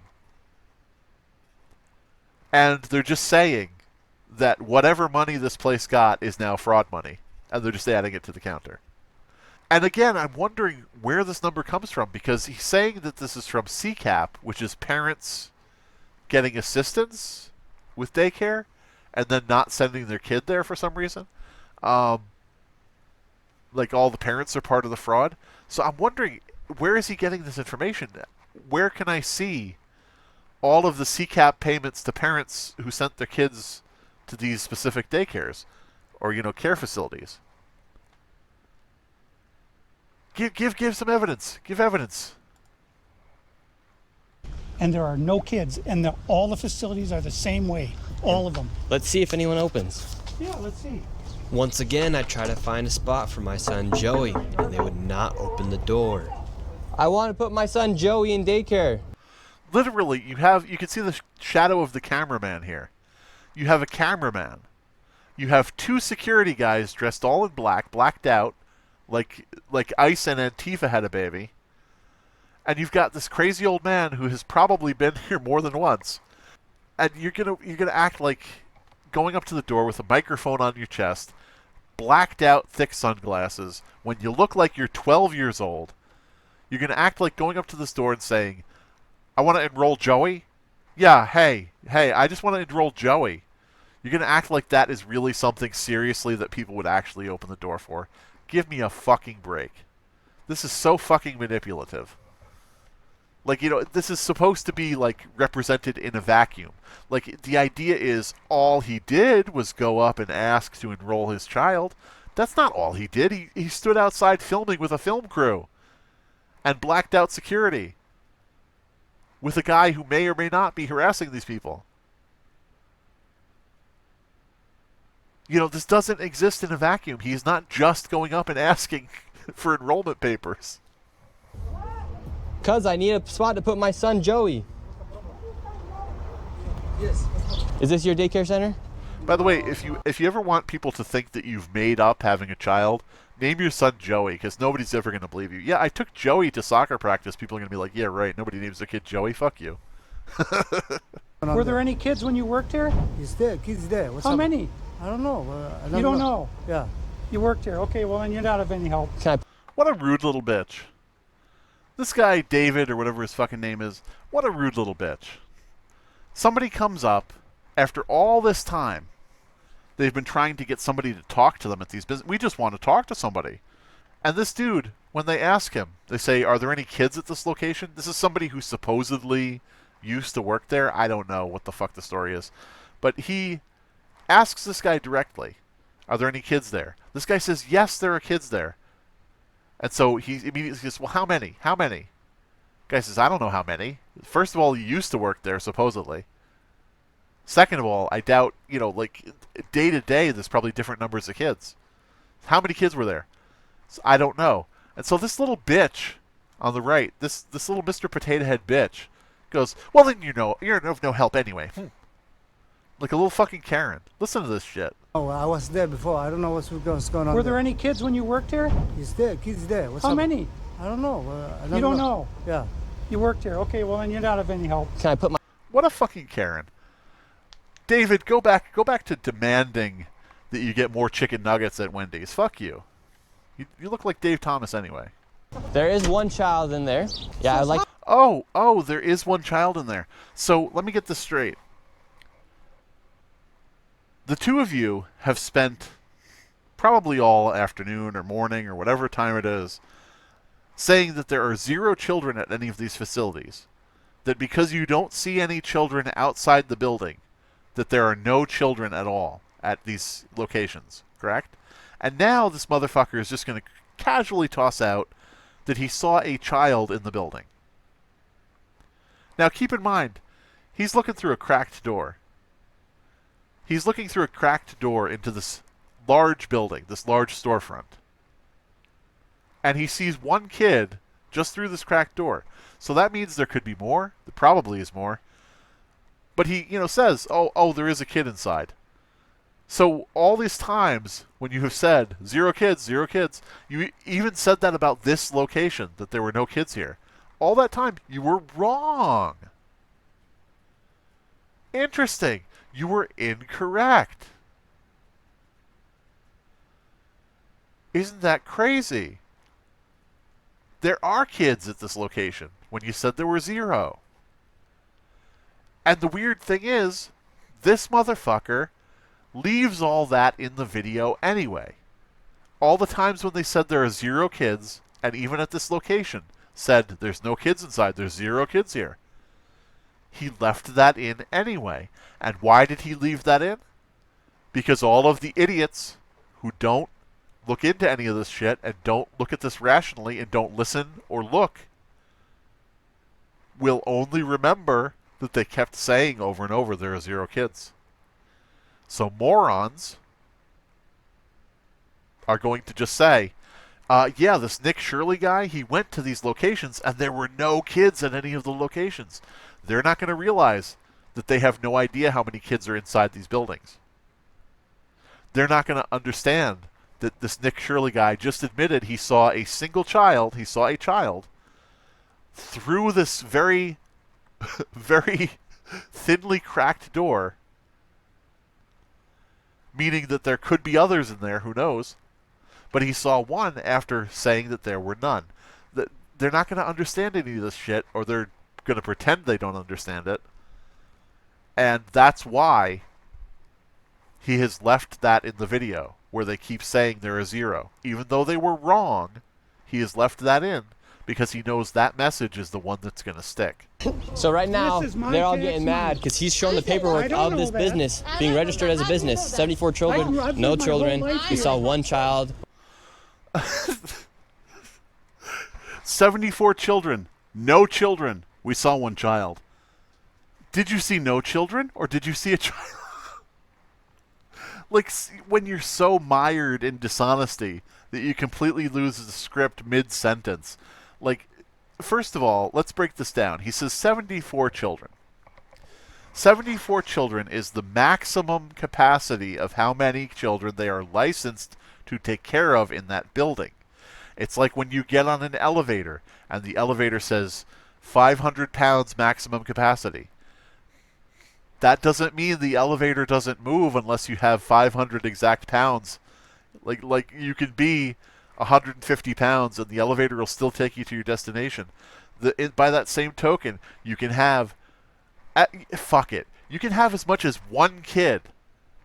And they're just saying that whatever money this place got is now fraud money, and they're just adding it to the counter. And again, I'm wondering where this number comes from, because he's saying that this is from CCAP, which is parents getting assistance with daycare and then not sending their kid there for some reason. Like all the parents are part of the fraud. So I'm wondering, where is he getting this information? Where can I see all of the CCAP payments to parents who sent their kids to these specific daycares or, care facilities? Give some evidence. Give evidence. And there are no kids, and all the facilities are the same way, all of them. Let's see if anyone opens. Yeah, let's see. Once again, I try to find a spot for my son Joey, and they would not open the door. I want to put my son Joey in daycare. Literally, you can see the shadow of the cameraman here. You have a cameraman. You have two security guys dressed all in black, blacked out, like ICE and Antifa had a baby. And you've got this crazy old man who has probably been here more than once. And you're gonna act like going up to the door with a microphone on your chest, blacked out thick sunglasses, when you look like you're 12 years old. You're gonna act like going up to this door and saying, I want to enroll Joey? Yeah, hey, I just want to enroll Joey. You're going to act like that is really something seriously that people would actually open the door for. Give me a fucking break. This is so fucking manipulative. Like, this is supposed to be, like, represented in a vacuum. Like, the idea is all he did was go up and ask to enroll his child. That's not all he did. He stood outside filming with a film crew and blacked out security with a guy who may or may not be harassing these people. This doesn't exist in a vacuum. He's not just going up and asking for enrollment papers. Cuz I need a spot to put my son Joey. Yes. Is this your daycare center? By the way, if you ever want people to think that you've made up having a child, name your son Joey, because nobody's ever going to believe you. Yeah, I took Joey to soccer practice. People are going to be like, yeah, right. Nobody names their kid Joey. Fuck you. Were there any kids when you worked here? Is there kids there? What's How up? many? I don't know. You don't know? Yeah. You worked here. Okay, well, then you're not of any help. Can I What a rude little bitch. This guy, David, or whatever his fucking name is, what a rude little bitch. Somebody comes up after all this time. They've been trying to get somebody to talk to them at these business. We just want to talk to somebody. And this dude, when they ask him, they say, are there any kids at this location? This is somebody who supposedly used to work there. I don't know what the fuck the story is. But he asks this guy directly, are there any kids there? This guy says, yes, there are kids there. And so he immediately says, well, how many? How many? Guy says, I don't know how many. First of all, you used to work there, supposedly. Second of all, I doubt, like, day to day, there's probably different numbers of kids. How many kids were there? So I don't know. And so this little bitch on the right, this little Mr. Potato Head bitch, goes, well, then you're of no help anyway. Like a little fucking Karen. Listen to this shit. Oh, I was there before. I don't know what's going on. Were there any kids when you worked here? Is there kids there? What's How up? many? I don't know. You don't know? Yeah. You worked here. Okay, well, then you're not of any help. Can I put my What a fucking Karen. David, go back to demanding that you get more chicken nuggets at Wendy's. Fuck you. You look like Dave Thomas anyway. There is one child in there. Yeah, I'd like Oh, there is one child in there. So let me get this straight. The two of you have spent probably all afternoon or morning or whatever time it is saying that there are 0 children at any of these facilities. That because you don't see any children outside the building, that there are no children at all at these locations, correct? And now this motherfucker is just going to casually toss out that he saw a child in the building. Now keep in mind, he's looking through a cracked door. He's looking through a cracked door into this large building, this large storefront. And he sees one kid just through this cracked door. So that means there could be more. There probably is more. But he, says, oh, there is a kid inside. So all these times when you have said 0 kids, 0 kids, you even said that about this location, that there were no kids here. All that time, you were wrong. Interesting. You were incorrect. Isn't that crazy? There are kids at this location when you said there were 0. And the weird thing is, this motherfucker leaves all that in the video anyway. All the times when they said there are 0 kids, and even at this location, said there's no kids inside, there's 0 kids here. He left that in anyway. And why did he leave that in? Because all of the idiots who don't look into any of this shit and don't look at this rationally and don't listen or look will only remember that they kept saying over and over there are 0 kids. So morons are going to just say, yeah, this Nick Shirley guy, he went to these locations and there were no kids at any of the locations. They're not going to realize that they have no idea how many kids are inside these buildings. They're not going to understand that this Nick Shirley guy just admitted he saw a single child, he saw a child, through this very, very thinly cracked door, meaning that there could be others in there, who knows, but he saw one after saying that there were none. They're not going to understand any of this shit, or they're going to pretend they don't understand it, and that's why he has left that in the video, where they keep saying there are 0. Even though they were wrong, he has left that in because he knows that message is the one that's going to stick. So right now, This is my they're all tax getting money. mad because he's shown the I paperwork don't of this know that. business being registered as a business. 74 children, I've no lived my whole children. life We here. saw 1 child. 74 children. No children. We saw 1 child. Did you see no children, or did you see a child? Like, when you're so mired in dishonesty that you completely lose the script mid-sentence. Like, first of all, let's break this down. He says 74 children. 74 children is the maximum capacity of how many children they are licensed to take care of in that building. It's like when you get on an elevator and the elevator says 500 pounds maximum capacity. That doesn't mean the elevator doesn't move unless you have 500 exact pounds. Like you can be 150 pounds and the elevator will still take you to your destination. By that same token, you can have... fuck it. You can have as much as 1 kid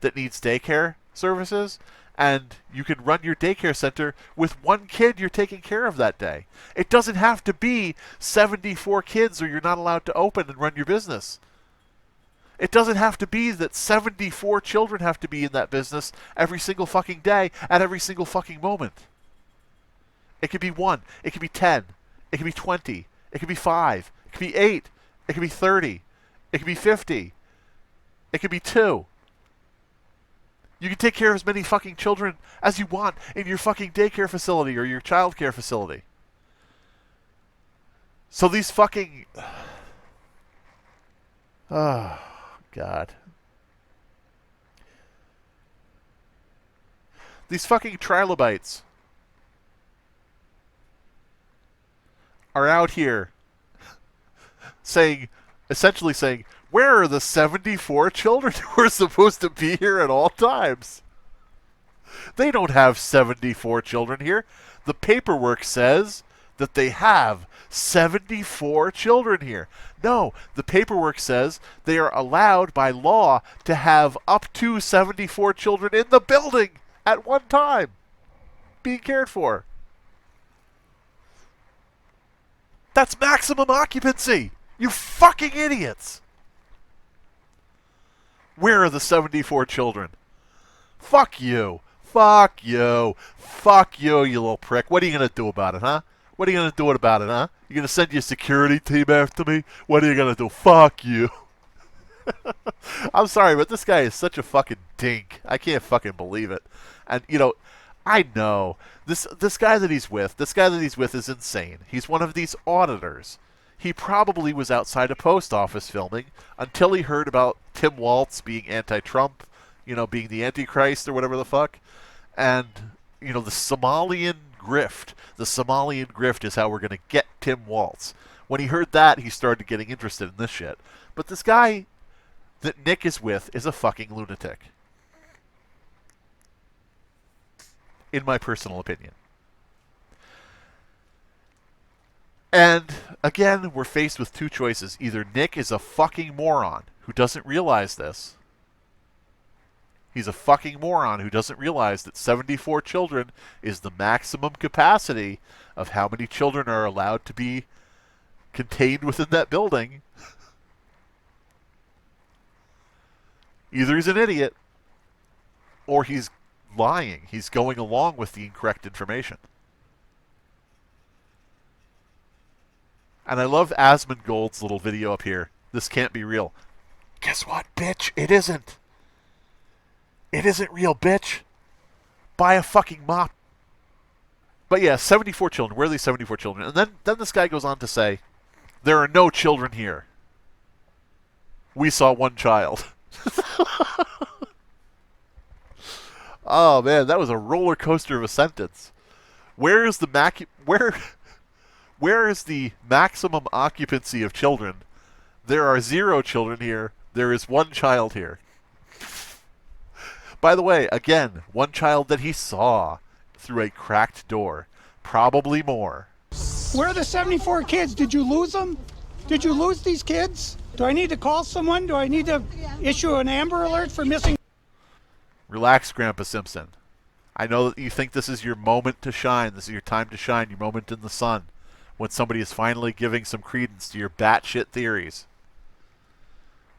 that needs daycare services, and you can run your daycare center with 1 kid you're taking care of that day. It doesn't have to be 74 kids or you're not allowed to open and run your business. It doesn't have to be that 74 children have to be in that business every single fucking day at every single fucking moment. It could be 1. It could be 10. It could be 20. It could be 5. It could be 8. It could be 30. It could be 50. It could be 2. You can take care of as many fucking children as you want in your fucking daycare facility or your childcare facility. So these fucking... Oh, God. These fucking trilobites are out here essentially saying, where are the 74 children who are supposed to be here at all times? They don't have 74 children here. The paperwork says that they have 74 children here. No, the paperwork says they are allowed by law to have up to 74 children in the building at one time being cared for. That's maximum occupancy. You fucking idiots. Where are the 74 children? Fuck you. Fuck you. Fuck you, you little prick. What are you going to do about it, huh? What are you going to do about it, huh? You going to send your security team after me? What are you going to do? Fuck you. I'm sorry, but this guy is such a fucking dink. I can't fucking believe it. And, you know, I know. This guy that he's with is insane. He's one of these auditors. He probably was outside a post office filming until he heard about Tim Waltz being anti-Trump, you know, being the Antichrist or whatever the fuck. And, you know, the Somalian grift. The Somalian grift is how we're going to get Tim Waltz. When he heard that, he started getting interested in this shit. But this guy that Nick is with is a fucking lunatic. In my personal opinion. And again, we're faced with two choices. Either Nick is a fucking moron who doesn't realize this. He's a fucking moron who doesn't realize that 74 children is the maximum capacity of how many children are allowed to be contained within that building. Either he's an idiot or he's lying. He's going along with the incorrect information. And I love Asmongold's little video up here. This can't be real. Guess what, bitch? It isn't. It isn't real, bitch. Buy a fucking mop. But yeah, 74 children. Where are these 74 children? And then this guy goes on to say, there are no children here. We saw one child. Oh man, that was a roller coaster of a sentence. Where is the maximum occupancy of children? There are 0 children here. There is 1 child here. By the way, again, 1 child that he saw through a cracked door. Probably more. Where are the 74 kids? Did you lose them? Did you lose these kids? Do I need to call someone? Do I need to issue an Amber Alert for missing? Relax, Grandpa Simpson. I know that you think this is your moment to shine. This is your time to shine, your moment in the sun, when somebody is finally giving some credence to your batshit theories.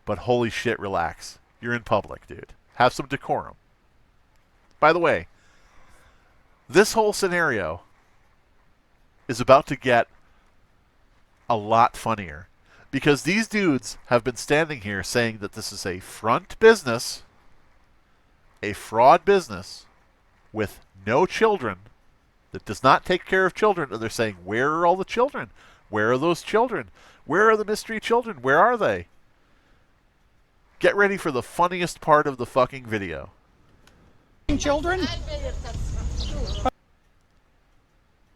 But holy shit, relax. You're in public, dude. Have some decorum. By the way, this whole scenario is about to get a lot funnier. Because these dudes have been standing here saying that this is a front business, a fraud business, with no children, that does not take care of children. And they're saying, where are all the children? Where are those children? Where are the mystery children? Where are they? Get ready for the funniest part of the fucking video. Children?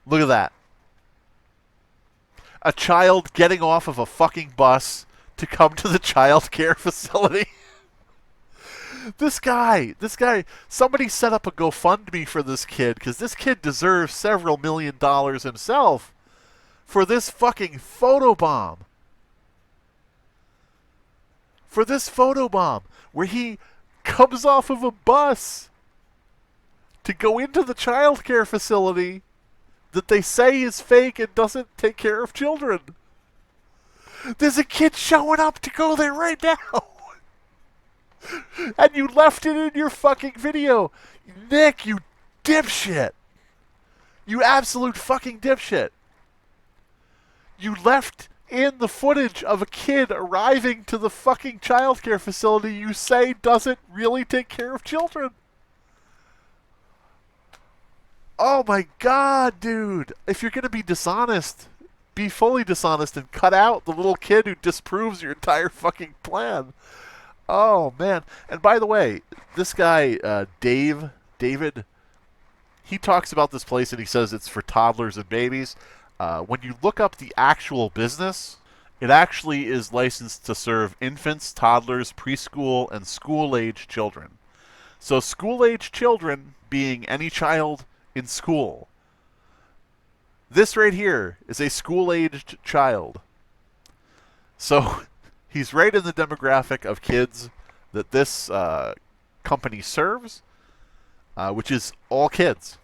Look at that. A child getting off of a fucking bus to come to the child care facility. This guy, somebody set up a GoFundMe for this kid, because this kid deserves several $1 million himself for this fucking photobomb. For this photobomb, where he comes off of a bus to go into the child care facility that they say is fake and doesn't take care of children. There's a kid showing up to go there right now. And you left it in your fucking video. Nick, you dipshit. You absolute fucking dipshit. You left in the footage of a kid arriving to the fucking childcare facility you say doesn't really take care of children. Oh my god, dude. If you're going to be dishonest, be fully dishonest and cut out the little kid who disproves your entire fucking plan. Oh, man. And by the way, this guy, David, he talks about this place and he says it's for toddlers and babies. When you look up the actual business, it actually is licensed to serve infants, toddlers, preschool, and school-age children. So school-age children being any child in school. This right here is a school-aged child. So he's right in the demographic of kids that this company serves, which is all kids.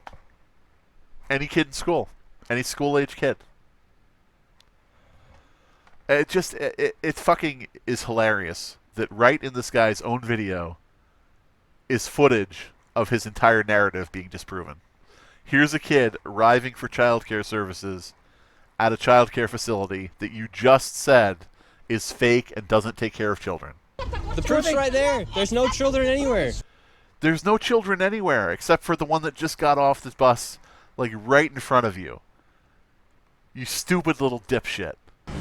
Any kid in school. Any school-age kid. It fucking is hilarious that right in this guy's own video is footage of his entire narrative being disproven. Here's a kid arriving for childcare services at a childcare facility that you just said is fake and doesn't take care of children. The proof's right there. There's no children anywhere. There's no children anywhere except for the one that just got off the bus, like right in front of you. You stupid little dipshit.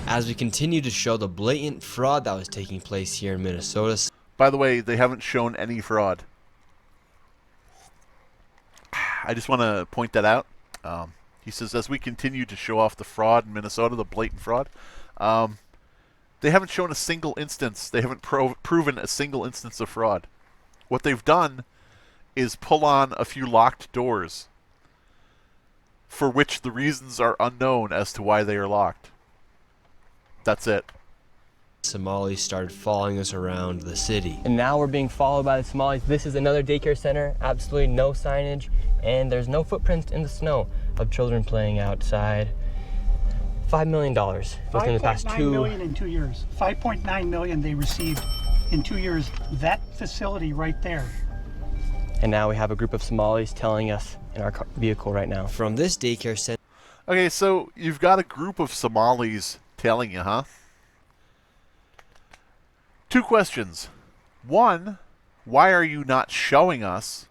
As we continue to show the blatant fraud that was taking place here in Minnesota. By the way, they haven't shown any fraud. I just want to point that out. He says, as we continue to show off the fraud in Minnesota, the blatant fraud, They haven't shown a single instance. They haven't proven a single instance of fraud. What they've done is pull on a few locked doors for which the reasons are unknown as to why they are locked. That's it. Somalis started following us around the city. And now we're being followed by the Somalis. This is another daycare center, absolutely no signage, and there's no footprints in the snow of children playing outside. $5 million within the past 5.9 million in 2 years. 5.9 million they received in 2 years. That facility right there. And now we have a group of Somalis telling us in our vehicle right now. From this daycare center, Okay, so you've got a group of Somalis telling you, huh? Two questions. One, why are you not showing us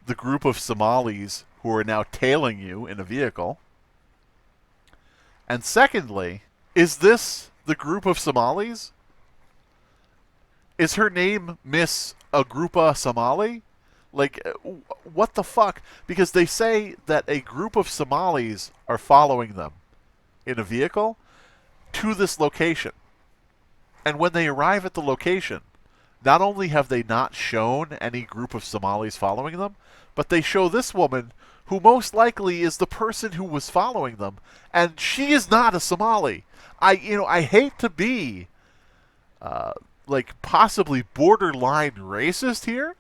the group of Somalis who are now tailing you in a vehicle? And secondly, is this the group of Somalis? Is her name Miss Agrupa Somali? Like, what the fuck? Because they say that a group of Somalis are following them in a vehicle to this location. And when they arrive at the location, not only have they not shown any group of Somalis following them, but they show this woman who most likely is the person who was following them, and she is not a Somali. I hate to be like possibly borderline racist here,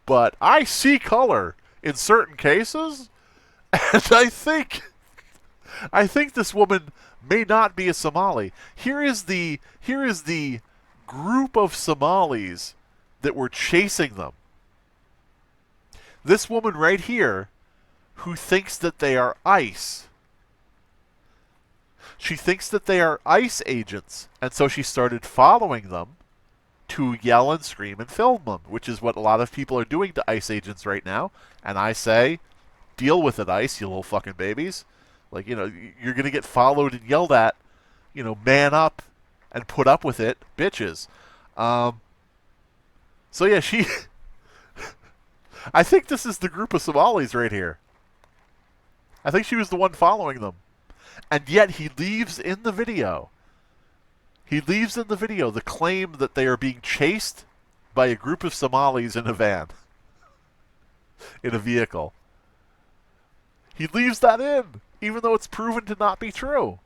but I see color in certain cases, and I think this woman may not be a Somali. Here is the group of Somalis that were chasing them. This woman right here, who thinks that they are ICE. She thinks that they are ICE agents, and so she started following them to yell and scream and film them, which is what a lot of people are doing to ICE agents right now. And I say, deal with it, ICE, you little fucking babies. Like, you're going to get followed and yelled at. Man up and put up with it, bitches. So yeah, I think this is the group of Somalis right here. I think she was the one following them. And yet he leaves in the video. He leaves in the video the claim that they are being chased by a group of Somalis in a van. In a vehicle. He leaves that in, even though it's proven to not be true.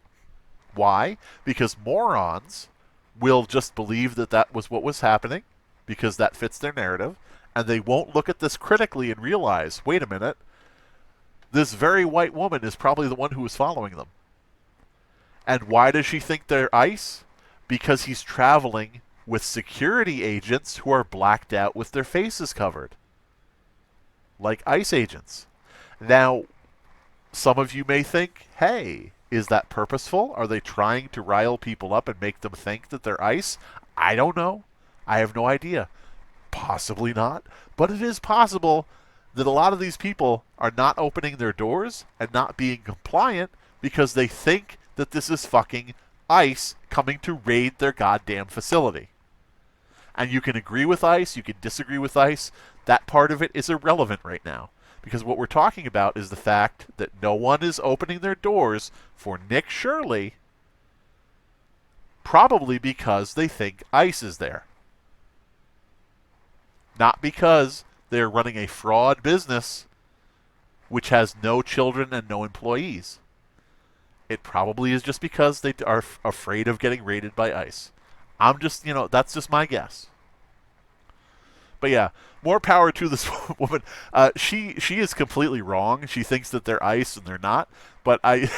Why? Because morons will just believe that that was what was happening, because that fits their narrative, and they won't look at this critically and realize, wait a minute, this very white woman is probably the one who was following them. And why does she think they're ICE? Because he's traveling with security agents who are blacked out with their faces covered. Like ICE agents. Now, some of you may think, hey, is that purposeful? Are they trying to rile people up and make them think that they're ICE? I don't know. I have no idea. Possibly not. But it is possible that a lot of these people are not opening their doors and not being compliant because they think that this is fucking ICE coming to raid their goddamn facility. And you can agree with ICE, you can disagree with ICE. That part of it is irrelevant right now. Because what we're talking about is the fact that no one is opening their doors for Nick Shirley, probably because they think ICE is there. Not because they're running a fraud business which has no children and no employees. It probably is just because they are afraid of getting raided by ICE. I'm just, that's just my guess. But yeah, more power to this woman. She is completely wrong. She thinks that they're ICE and they're not. But I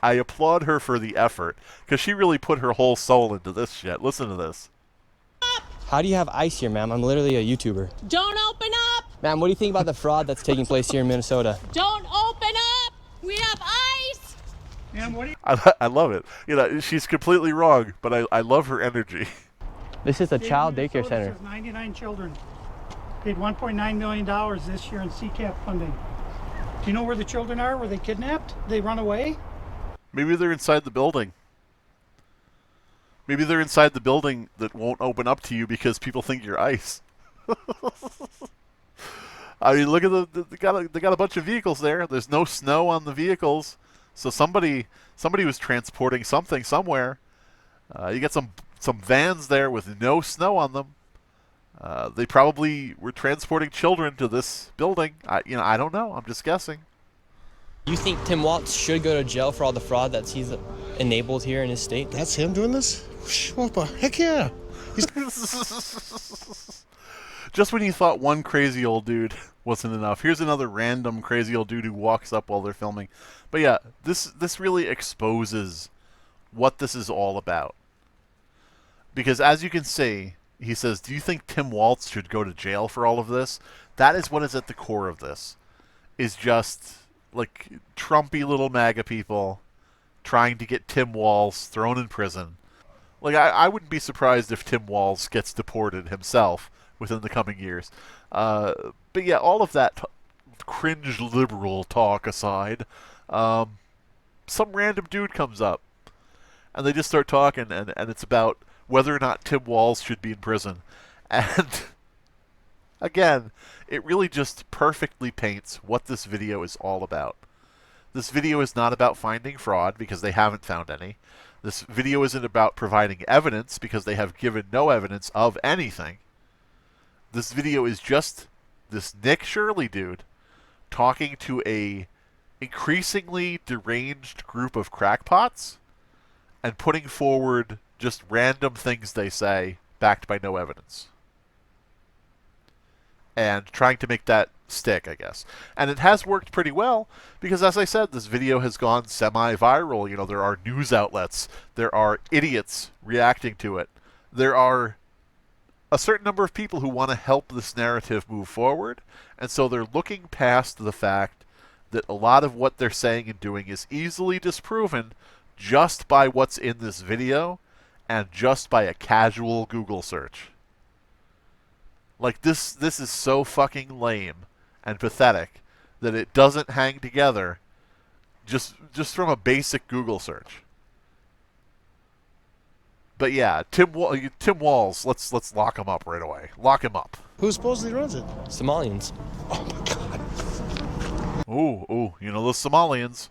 applaud her for the effort because she really put her whole soul into this shit. Listen to this. How do you have ICE here, ma'am? I'm literally a YouTuber. Don't open up! Ma'am, what do you think about the fraud that's taking place here in Minnesota? Don't open up! We have ice! Man, what do you... I love it. She's completely wrong, but I love her energy. This is a child daycare Minnesota center. says 99 children. Paid $1.9 million this year in CCAP funding. Do you know where the children are? Were they kidnapped? They run away? Maybe they're inside the building. Maybe they're inside the building that won't open up to you because people think you're ICE. I mean, look at they got a bunch of vehicles there. There's no snow on the vehicles, so somebody was transporting something somewhere, You get some vans there with no snow on them. They probably were transporting children to this building. I don't know. I'm just guessing. You think Tim Waltz should go to jail for all the fraud that he's enabled here in his state? That's him doing this? What the heck yeah. Just when you thought one crazy old dude wasn't enough, here's another random crazy old dude who walks up while they're filming. But yeah, this really exposes what this is all about. Because as you can see, he says, do you think Tim Waltz should go to jail for all of this? That is what is at the core of this. Is just like Trumpy little MAGA people trying to get Tim Walz thrown in prison. Like, I wouldn't be surprised if Tim Walz gets deported himself within the coming years. But yeah, all of that cringe liberal talk aside, some random dude comes up, and they just start talking, and it's about whether or not Tim Walz should be in prison. And again, it really just perfectly paints what this video is all about. This video is not about finding fraud, because they haven't found any. This video isn't about providing evidence, because they have given no evidence of anything. This video is just this Nick Shirley dude talking to a increasingly deranged group of crackpots and putting forward just random things they say backed by no evidence. And trying to make that stick, I guess. And it has worked pretty well, because as I said, this video has gone semi-viral. You know, there are news outlets, there are idiots reacting to it, there are a certain number of people who want to help this narrative move forward, and so they're looking past the fact that a lot of what they're saying and doing is easily disproven just by what's in this video and just by a casual Google search. Like, this is so fucking lame and pathetic that it doesn't hang together just from a basic Google search. But yeah, Tim Walz, let's lock him up right away. Lock him up. Who supposedly runs it? Somalians. Oh my god. Ooh, you know, the Somalians.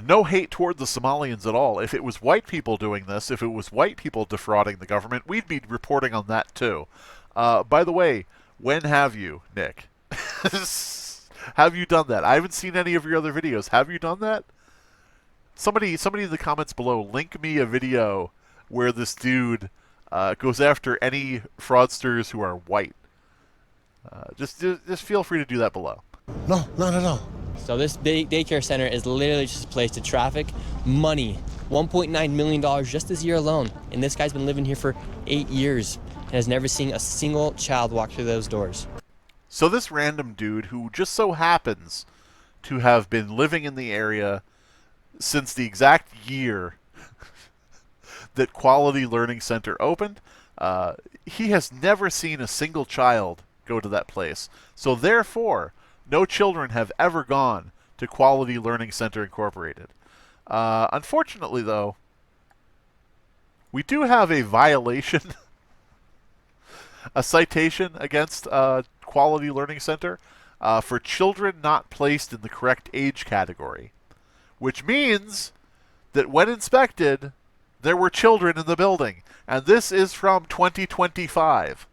No hate toward the Somalians at all. If it was white people doing this, if it was white people defrauding the government, we'd be reporting on that too. By the way, when have you, Nick? Have you done that? I haven't seen any of your other videos. Have you done that? Somebody in the comments below, link me a video where this dude goes after any fraudsters who are white. Just feel free to do that below. No, not at all. So this daycare center is literally just a place to traffic money. $1.9 million just this year alone. And this guy's been living here for 8 years and has never seen a single child walk through those doors. So this random dude, who just so happens to have been living in the area since the exact year that Quality Learning Center opened, he has never seen a single child go to that place. So therefore, no children have ever gone to Quality Learning Center Incorporated. Unfortunately, though, we do have a violation, a citation against Quality Learning Center for children not placed in the correct age category, which means that when inspected, there were children in the building. And this is from 2025.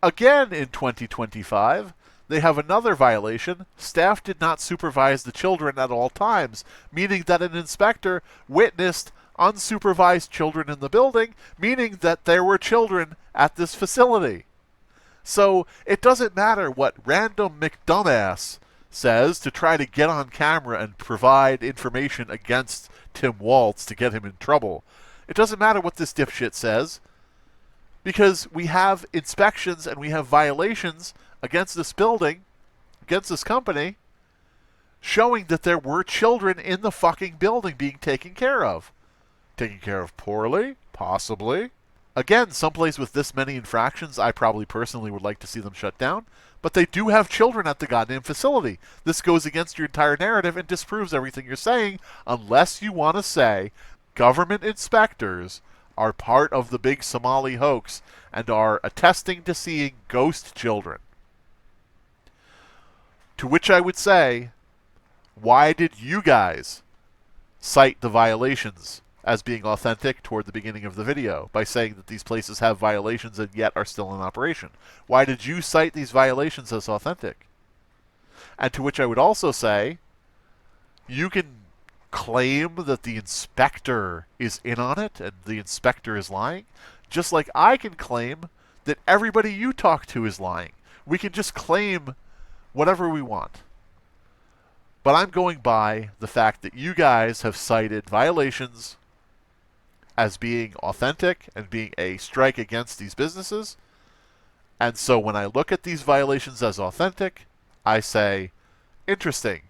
Again in 2025, they have another violation. Staff did not supervise the children at all times, meaning that an inspector witnessed unsupervised children in the building, meaning that there were children at this facility. So it doesn't matter what random McDumbass says to try to get on camera and provide information against Tim Waltz to get him in trouble. It doesn't matter what this dipshit says, because we have inspections and we have violations against this building, against this company, showing that there were children in the fucking building being taken care of. Taken care of poorly? Possibly. Again, someplace with this many infractions, I probably personally would like to see them shut down, but they do have children at the goddamn facility. This goes against your entire narrative and disproves everything you're saying, unless you want to say government inspectors are part of the big Somali hoax and are attesting to seeing ghost children. To which I would say, why did you guys cite the violations as being authentic toward the beginning of the video by saying that these places have violations and yet are still in operation. Why did you cite these violations as authentic? And to which I would also say, you can claim that the inspector is in on it and the inspector is lying, just like I can claim that everybody you talk to is lying. We can just claim whatever we want. But I'm going by the fact that you guys have cited violations as being authentic and being a strike against these businesses. And so when I look at these violations as authentic, I say, interesting.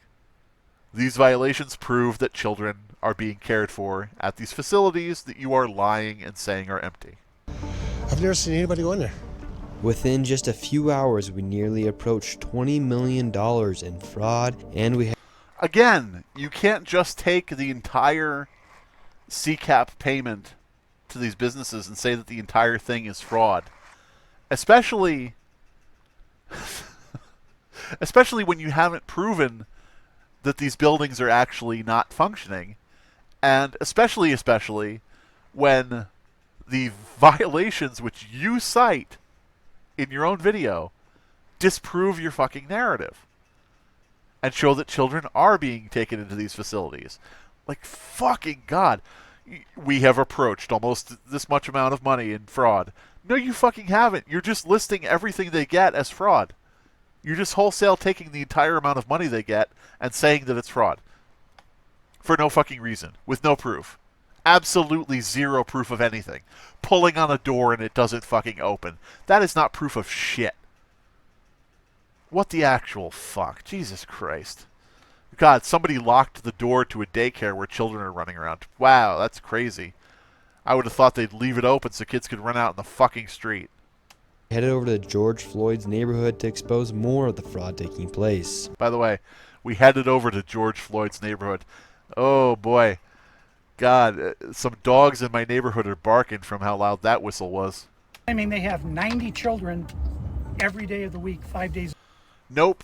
These violations prove that children are being cared for at these facilities that you are lying and saying are empty. I've never seen anybody go in there. Within just a few hours, we nearly approached $20 million in fraud, and we had... Again, you can't just take the entire CCAP payment to these businesses and say that the entire thing is fraud. Especially when you haven't proven that these buildings are actually not functioning, and especially when the violations which you cite in your own video disprove your fucking narrative and show that children are being taken into these facilities. Like, fucking God. We have approached almost this much amount of money in fraud. No, you fucking haven't. You're just listing everything they get as fraud. You're just wholesale taking the entire amount of money they get and saying that it's fraud. For no fucking reason. With no proof. Absolutely zero proof of anything. Pulling on a door and it doesn't fucking open. That is not proof of shit. What the actual fuck? Jesus Christ. God, somebody locked the door to a daycare where children are running around. Wow, that's crazy. I would have thought they'd leave it open so kids could run out in the fucking street. headed over to George Floyd's neighborhood to expose more of the fraud taking place. By the way, we headed over to George Floyd's neighborhood. Oh boy. God, some dogs in my neighborhood are barking from how loud that whistle was. I mean, they have 90 children every day of the week, 5 days. Nope.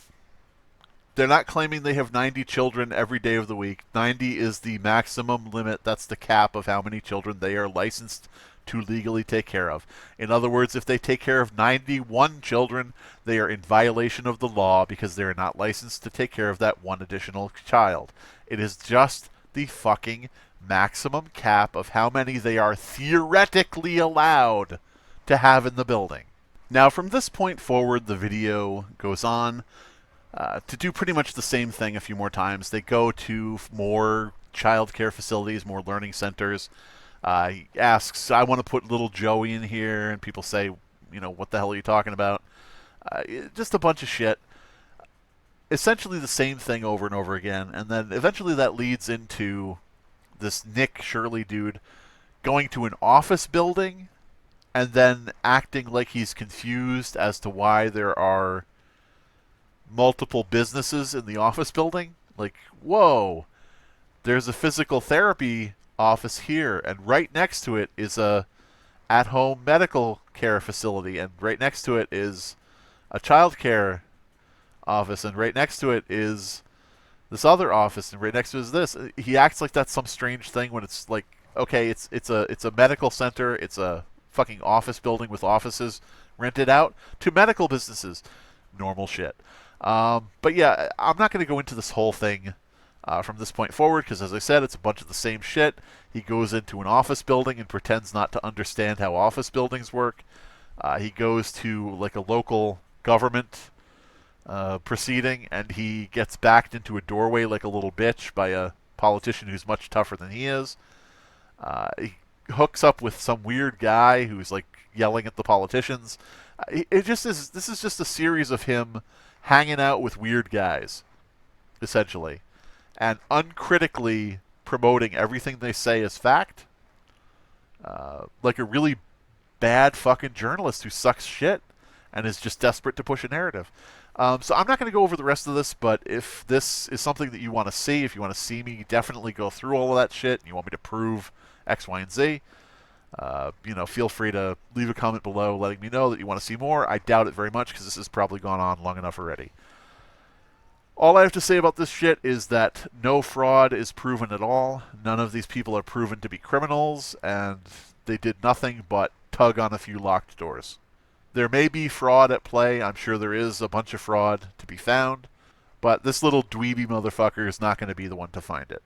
They're not claiming they have 90 children every day of the week. 90 is the maximum limit. That's the cap of how many children they are licensed to legally take care of. In other words, if they take care of 91 children, they are in violation of the law because they are not licensed to take care of that one additional child. It is just the fucking maximum cap of how many they are theoretically allowed to have in the building. Now, from this point forward, the video goes on to do pretty much the same thing a few more times. They go to more child care facilities, more learning centers. He asks, I want to put little Joey in here, and people say, you know, what the hell are you talking about? Just a bunch of shit. Essentially the same thing over and over again, and then eventually that leads into this Nick Shirley dude going to an office building and then acting like he's confused as to why there are multiple businesses in the office building. Like, whoa, there's a physical therapy office here, and right next to it is a at-home medical care facility, and right next to it is a child care office, and right next to it is this other office, and right next to it is this. He acts like that's some strange thing when it's like, okay, it's a medical center, it's a fucking office building with offices rented out to medical businesses. Normal shit. But yeah, I'm not going to go into this whole thing from this point forward, because as I said, it's a bunch of the same shit. He goes into an office building and pretends not to understand how office buildings work. He goes to like a local government proceeding, and he gets backed into a doorway like a little bitch by a politician who's much tougher than he is. He hooks up with some weird guy who's like yelling at the politicians. This is just a series of him hanging out with weird guys, essentially, and uncritically promoting everything they say as fact, like a really bad fucking journalist who sucks shit and is just desperate to push a narrative. So I'm not going to go over the rest of this, but if this is something that you want to see, if you want to see me definitely go through all of that shit, and you want me to prove X, Y, and Z, you know, feel free to leave a comment below letting me know that you want to see more. I doubt it very much, because this has probably gone on long enough already. All I have to say about this shit is that no fraud is proven at all. None of these people are proven to be criminals, and they did nothing but tug on a few locked doors. There may be fraud at play. I'm sure there is a bunch of fraud to be found, but this little dweeby motherfucker is not going to be the one to find it.